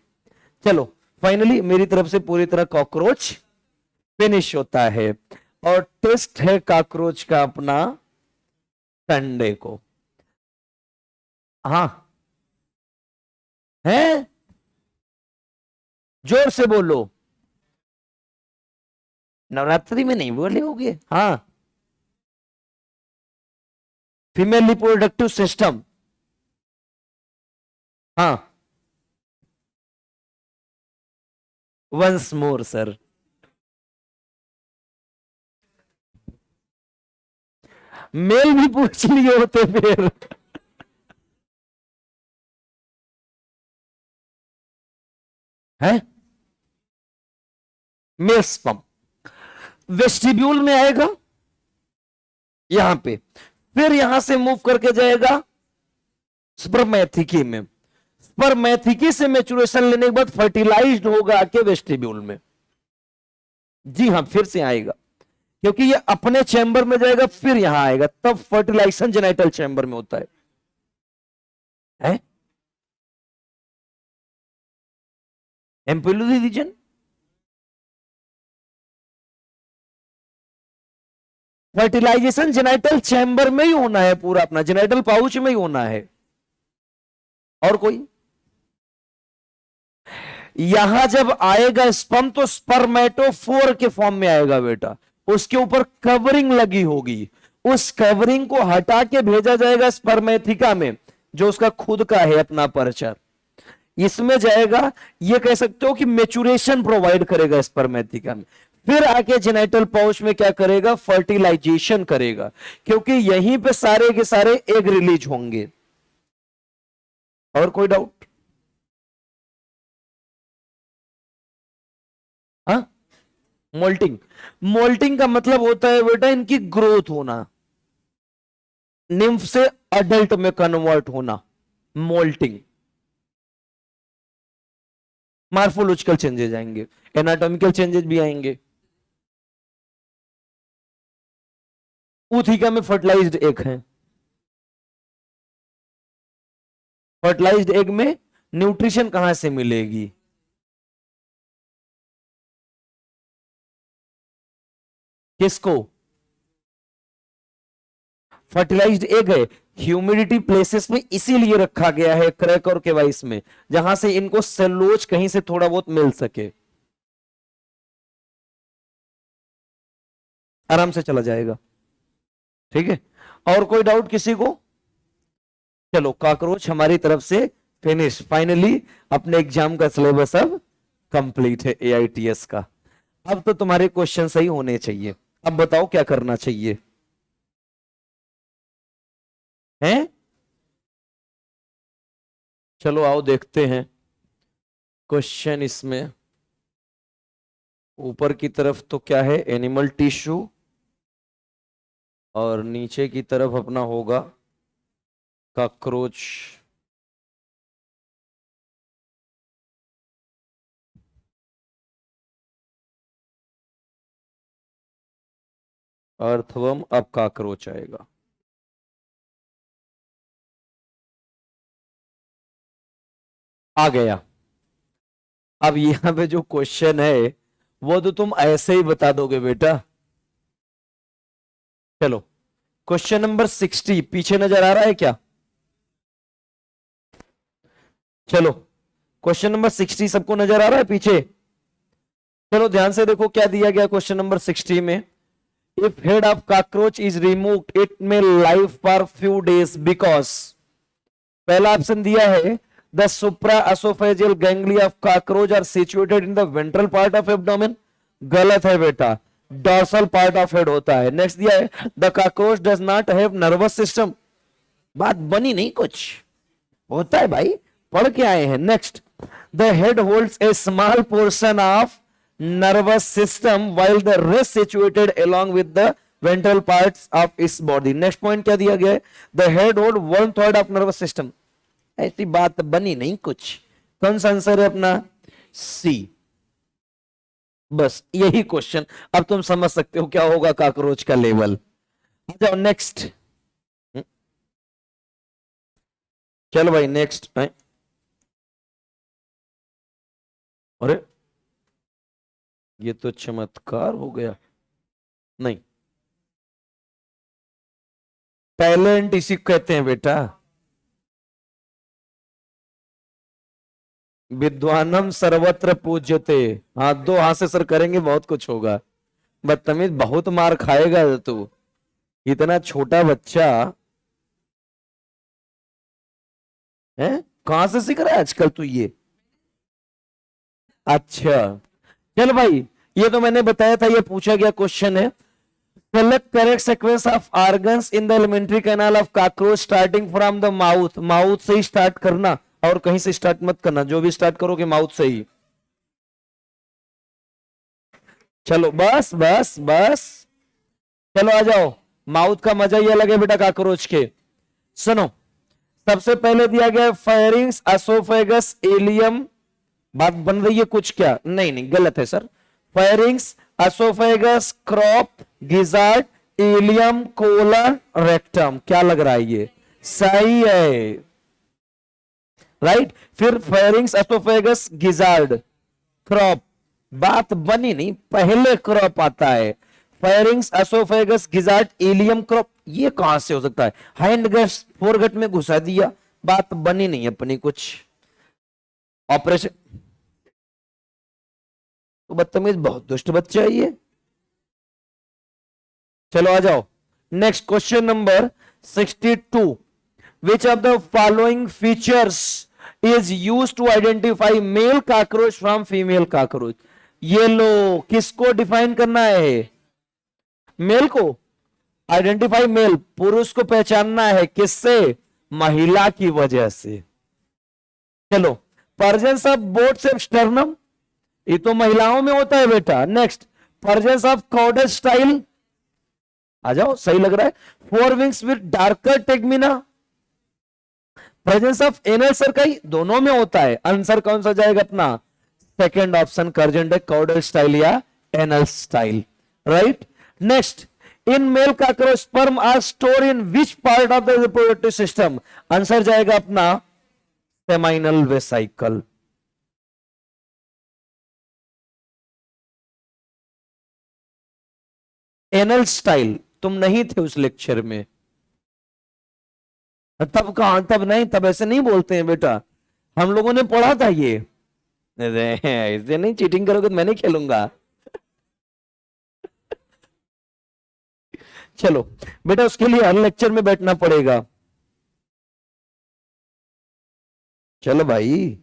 चलो फाइनली मेरी तरफ से पूरी तरह कॉकरोच फिनिश होता है, और टेस्ट है कॉकरोच का अपना संडे को। हाँ है, जोर से बोलो, नवरात्रि में नहीं बोले होगे। हाँ, फीमेल रिप्रोडक्टिव सिस्टम, हाँ, वंस मोर सर, मेल भी पूछ लिए होते फिर है, मेल स्पर्म वेस्टिब्यूल में आएगा यहां पे, फिर यहां से मूव करके जाएगा स्पर्मेथिकी में, स्पर्मेथिकी से मैचुरेशन लेने के बाद फर्टिलाइज्ड होगा आके वेस्टिब्यूल में। जी हाँ, फिर से आएगा, क्योंकि ये अपने चैम्बर में जाएगा फिर यहां आएगा, तब फर्टिलाइजेशन जेनाइटल चैम्बर में होता है? Ampullary region, fertilisation genital chamber में ही होना है, पूरा अपना जेनाइटल पाउच में ही होना है। और कोई यहां जब आएगा स्पर्म तो स्पर्मेटोफोर के फॉर्म में आएगा बेटा, उसके ऊपर कवरिंग लगी होगी, उस कवरिंग को हटा के भेजा जाएगा स्पर्मेथिका में, जो उसका खुद का है अपना पर्चर, इसमें जाएगा। ये कह सकते हो कि मेचुरेशन प्रोवाइड करेगा स्पर्मेथिका में, फिर आके जेनाइटल पाउच में क्या करेगा, फर्टिलाइजेशन करेगा, क्योंकि यहीं पे सारे के सारे एग रिलीज होंगे। और कोई डाउट? हाँ, मोल्टिंग, मोल्टिंग का मतलब होता है बेटा इनकी ग्रोथ होना, निम्फ से अडल्ट में कन्वर्ट होना, मोल्टिंग। मार्फोलॉजिकल चेंजेस आएंगे, एनाटॉमिकल चेंजेस भी आएंगे। ऊथिका में फर्टिलाइज्ड एग है, फर्टिलाइज्ड एग में न्यूट्रिशन कहां से मिलेगी, किसको, फर्टिलाइज्ड एग है, ह्यूमिडिटी प्लेसेस में इसीलिए रखा गया है क्रैक और केवाइस में, जहां से इनको सेलुलोज कहीं से थोड़ा बहुत मिल सके, आराम से चला जाएगा। ठीक है, और कोई डाउट किसी को? चलो कॉकरोच हमारी तरफ से फिनिश, फाइनली अपने एग्जाम का सिलेबस अब कंप्लीट है एआईटीएस का। अब तो तुम्हारे क्वेश्चन सही होने चाहिए, अब बताओ क्या करना चाहिए, हैं? चलो आओ देखते हैं क्वेश्चन इसमें। ऊपर की तरफ तो क्या है, एनिमल टिश्यू, और नीचे की तरफ अपना होगा कॉकरोच। अर्थवर्म, अब कॉकरोच आएगा। आ गया। अब यहां पे जो क्वेश्चन है वो तो तुम ऐसे ही बता दोगे बेटा। चलो क्वेश्चन नंबर 60 पीछे नजर आ रहा है क्या? चलो क्वेश्चन नंबर 60 सबको नजर आ रहा है पीछे? चलो ध्यान से देखो क्या दिया गया क्वेश्चन नंबर 60 में। If head of cockroach is removed it may live for few days because, पहला ऑप्शन दिया है the supra oesophageal ganglia of cockroach are situated in the ventral part of abdomen. गलत है बेटा, डॉर्सल पार्ट ऑफ हेड होता है। Next दिया है the cockroach does not have nervous system. बात बनी नहीं, कुछ होता है भाई, पढ़ के आए हैं। Next the head holds A small portion of nervous system while the rest situated along with the ventral parts of its body. next point क्या दिया गया है? the head hold 1/3 of nervous system। ऐसी बात बनी नहीं कुछ। कौन सा आंसर है अपना? सी। बस यही क्वेश्चन, अब तुम समझ सकते हो क्या होगा कॉकरोच का लेवल। जाओ नेक्स्ट। चलो भाई नेक्स्ट। अरे ये तो चमत्कार हो गया। नहीं, टैलेंट इसी को कहते हैं बेटा। विद्वानम सर्वत्र पूज्यते। हाथ दो, हाथ से सर करेंगे बहुत कुछ होगा। बदतमीज, बहुत मार खाएगा तू। इतना छोटा बच्चा है, कहां से सीख रहा है आजकल तू ये? अच्छा चल भाई, ये तो मैंने बताया था, ये पूछा गया क्वेश्चन है। Select correct sequence of organs in the alimentary canal of cockroach starting from the mouth. Mouth से ही स्टार्ट करना और कहीं से स्टार्ट मत करना, जो भी स्टार्ट करोगे माउथ से ही। चलो बस बस बस, चलो आ जाओ। माउथ का मजा ही अलग है बेटा कॉकरोच के। सुनो, सबसे पहले दिया गया फेरिंग्स, एसोफेगस, इलियम। बात बन रही है कुछ क्या? नहीं नहीं, गलत है sir. Pharynx, oesophagus, crop, gizzard, ileum, colon, rectum. क्या लग रहा है ये? सही है, राइट। फिर फेरिंग्स, एसोफेगस, गिजार्ड, क्रॉप। बात बनी नहीं, पहले क्रॉप आता है। Pharynx, oesophagus, gizzard, ileum, crop. ये कहां से हो सकता है? हाइंड गट फोरगट में घुसा दिया। बात बनी नहीं अपनी कुछ। ऑपरेशन, तो बदतमीज, बहुत दुष्ट बच्चा है ये। चलो आ जाओ next question number 62। Which of the following features is use to identify male cockroach from female cockroach. ये लो, किसको डिफाइन करना है? मेल को आइडेंटिफाई, मेल पुरुष को पहचानना है। किससे? महिला की वजह से। चलो, प्रेजेंस ऑफ बोथ सेप स्टर्नम, ये तो महिलाओं में होता है बेटा। Next, presence of caudal style, आ जाओ सही लग रहा है। Four wings with darker tegmina, presence of anal cerci, दोनों में होता है। आंसर कौन सा जाएगा अपना? सेकंड ऑप्शन कर्जेंट है, कॉर्डल स्टाइल या anal style, right. Next, in male cockroach sperm are store in which part of the reproductive system. Answer जाएगा अपना सेमाइनल वेसाइकल। एनल स्टाइल, तुम नहीं थे उस लेक्चर में। तब कहां, तब नहीं, तब ऐसे नहीं बोलते हैं बेटा, हम लोगों ने पढ़ा था ये। ऐसे नहीं, चीटिंग करोगे तो मैं नहीं खेलूंगा। चलो बेटा, उसके लिए हर लेक्चर में बैठना पड़ेगा। चलो भाई,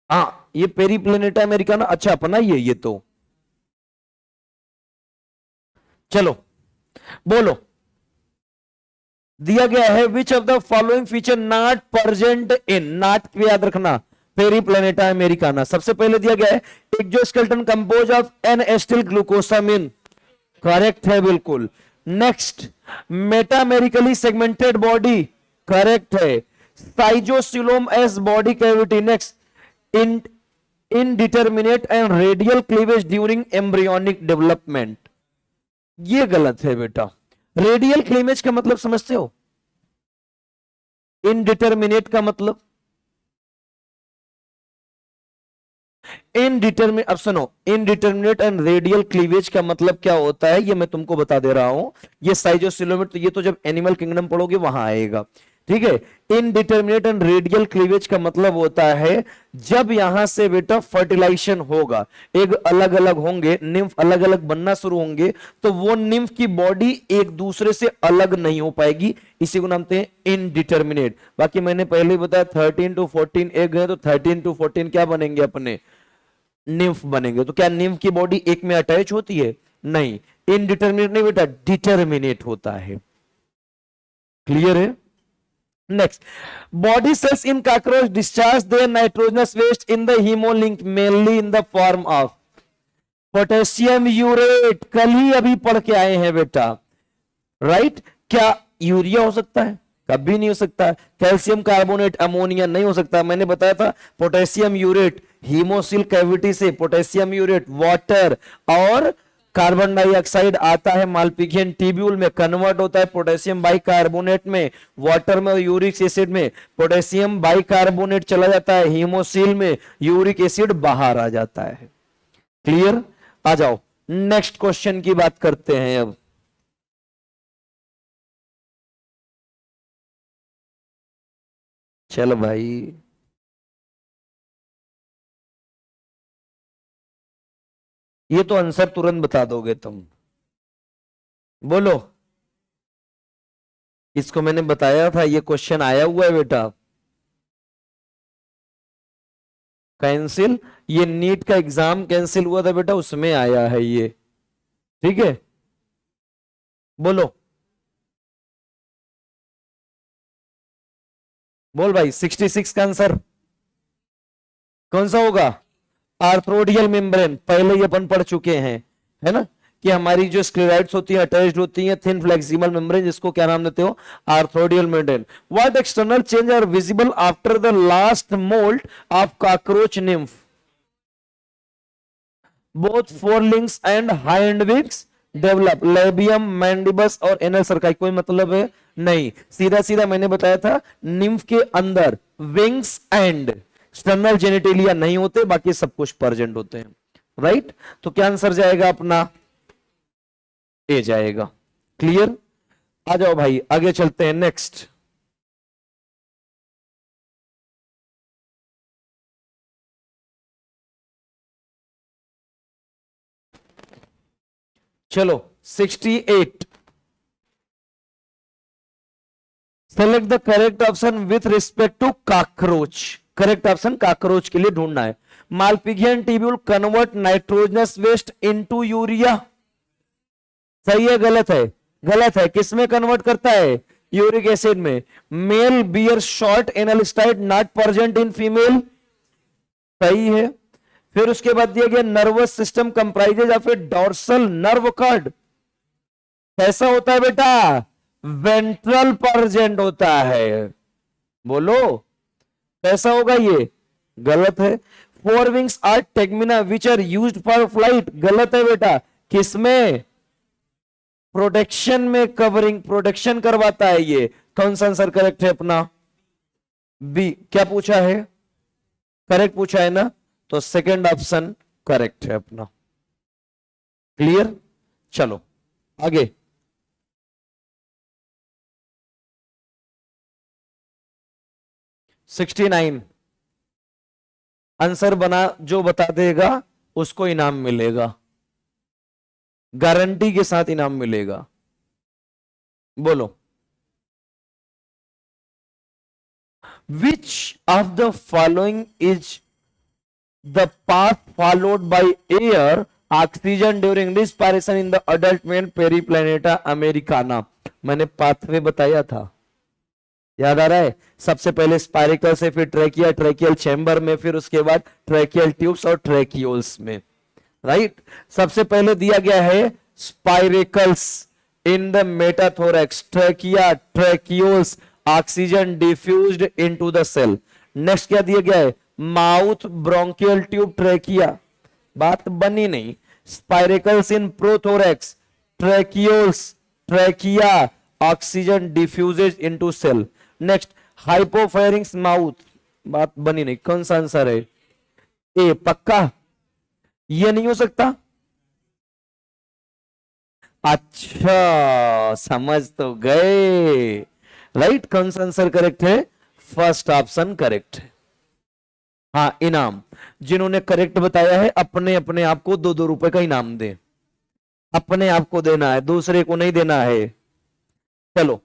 हाँ ये पेरीप्लेनेटा अमेरिकाना, अच्छा अपना ही है ये तो। चलो बोलो, दिया गया है which of the following feature not present in, note याद रखना, पेरीप्लेनेटा अमेरिकाना। सबसे पहले दिया गया है exoskeleton composed of N acetyl glucosamine, correct है बिल्कुल। Next, metamerically segmented body, correct है। Schizocoelom as body cavity. Next, in indeterminate and radial cleavage during embryonic development, ये गलत है बेटा। रेडियल क्लीवेज का मतलब समझते हो? इनडिटर्मिनेट का मतलब, इनडिटर्मिनेट, अब सुनो, इनडिटर्मिनेट एंड रेडियल क्लीवेज का मतलब क्या होता है ये मैं तुमको बता दे रहा हूं। ये साइजोसिलोमेट, तो ये तो जब एनिमल किंगडम पढ़ोगे वहां आएगा, ठीक है। इनडिटर्मिनेट एंड रेडियल क्लीवेज का मतलब होता है जब यहां से बेटा फर्टिलाइजेशन होगा, एग अलग अलग होंगे, निम्फ अलग अलग बनना शुरू होंगे, तो वो निम्फ की बॉडी एक दूसरे से अलग नहीं हो पाएगी, इसी को नाम हैं इनडिटर्मिनेट। बाकी मैंने पहले ही बताया 13 to 14 एग है, तो 13 to 14 क्या बनेंगे अपने, निम्फ बनेंगे। तो क्या निम्फ की बॉडी एक में अटैच होती है, नहीं, इनडिटर्मिनेट नहीं बेटा, डिटर्मिनेट होता है। क्लियर है। Next, body cells in cockroach discharge their nitrogenous waste in the hemolymph mainly in the form of potassium urate, कल ही अभी पढ़ के आए हैं बेटा, राइट। क्या यूरिया हो सकता है, कभी नहीं हो सकता। कैल्शियम कार्बोनेट, अमोनिया नहीं हो सकता। मैंने बताया था पोटेशियम यूरेट, हीमोसिल कैविटी से पोटेशियम यूरेट, वाटर और कार्बन डाइऑक्साइड आता है मालपिघियन ट्यूब्यूल में, कन्वर्ट होता है पोटेशियम बाइकार्बोनेट में, वाटर में और यूरिक एसिड में पोटेशियम बाइकार्बोनेट चला जाता है, हीमोसिल में यूरिक एसिड बाहर आ जाता है। क्लियर। आ जाओ नेक्स्ट क्वेश्चन की बात करते हैं अब। चलो भाई, ये तो आंसर तुरंत बता दोगे तुम, बोलो। इसको मैंने बताया था, ये क्वेश्चन आया हुआ है बेटा, कैंसिल, ये नीट का एग्जाम कैंसिल हुआ था बेटा, उसमें आया है ये, ठीक है। बोलो, बोल भाई, 66 का आंसर कौन सा होगा, आर्थ्रोडियल मेम्ब्रेन, पहले ही अपन पढ़ चुके हैं, है ना, कि हमारी जो स्क्लेराइड्स होती हैं अटैच्ड होती हैं थिन फ्लेक्सिबल मेम्ब्रेन, जिसको क्या नाम देते हो, arthrodial membrane. What external change are visible after the last moult of cockroach nymph, both forewings and hind wings develop, labium, mandibles और एनल सर्काई, कोई मतलब है नहीं, सीधा सीधा मैंने बताया था निम्फ के अंदर विंग्स एंड एक्सटर्नल जेनिटेलिया नहीं होते, बाकी सब कुछ प्रेजेंट होते हैं, राइट। तो क्या आंसर जाएगा अपना, ए जाएगा। क्लियर। आ जाओ भाई आगे चलते हैं नेक्स्ट। चलो 68, select the correct option with respect to cockroach, correct option cockroach के लिए ढूंढना है। Malpighian tubule convert nitrogenous waste into urea, सही है गलत है, गलत है, किसमें कन्वर्ट करता है, यूरिक एसिड में। Male bear short anal styles not present in female, सही है। फिर उसके बाद दिया गया nervous system comprises of a dorsal nerve cord, कैसा होता है बेटा, वेंट्रल प्रेजेंट होता है, बोलो कैसा होगा ये, गलत है। Four wings are tegmina which are used for flight, गलत है बेटा, किसमें, प्रोटेक्शन में, कवरिंग प्रोटेक्शन करवाता है ये। कौन सा आंसर करेक्ट है अपना, बी। क्या पूछा है, करेक्ट पूछा है ना, तो सेकंड ऑप्शन करेक्ट है अपना। क्लियर। चलो आगे, सिक्सटी 69 आंसर बना, जो बता देगा उसको इनाम मिलेगा, गारंटी के साथ इनाम मिलेगा। बोलो, विच of the following is the path followed by air oxygen during respiration in the adult mail Periplaneta Americana, मैंने पाथवे बताया था, याद आ रहा है। सबसे पहले स्पाइरिकल से, फिर ट्रैकिया, ट्रैकियल चैम्बर में, फिर उसके बाद ट्रैकियल ट्यूब्स और ट्रैकियोल्स में, राइट। सबसे पहले दिया गया है spiracles in the metathorax, trachea, tracheoles, oxygen diffused into the cell. Next क्या दिया गया है, माउथ ब्रोंकियल ट्यूब, ट्रैकिया, बात बनी नहीं। Spiracles in prothorax, tracheoles, trachea, oxygen diffuses into cell. Next hypopharynx mouth, बात बनी नहीं, कौन सा आंसर है? ए पक्का, ये नहीं हो सकता? अच्छा समझ तो गए, राइट। कौन सा आंसर करेक्ट है? फर्स्ट ऑप्शन करेक्ट है। हाँ इनाम, जिन्होंने करेक्ट बताया है अपने अपने आप को 2-2 रुपए का इनाम दें, अपने आप को देना है, दूसरे को नहीं देना है। चलो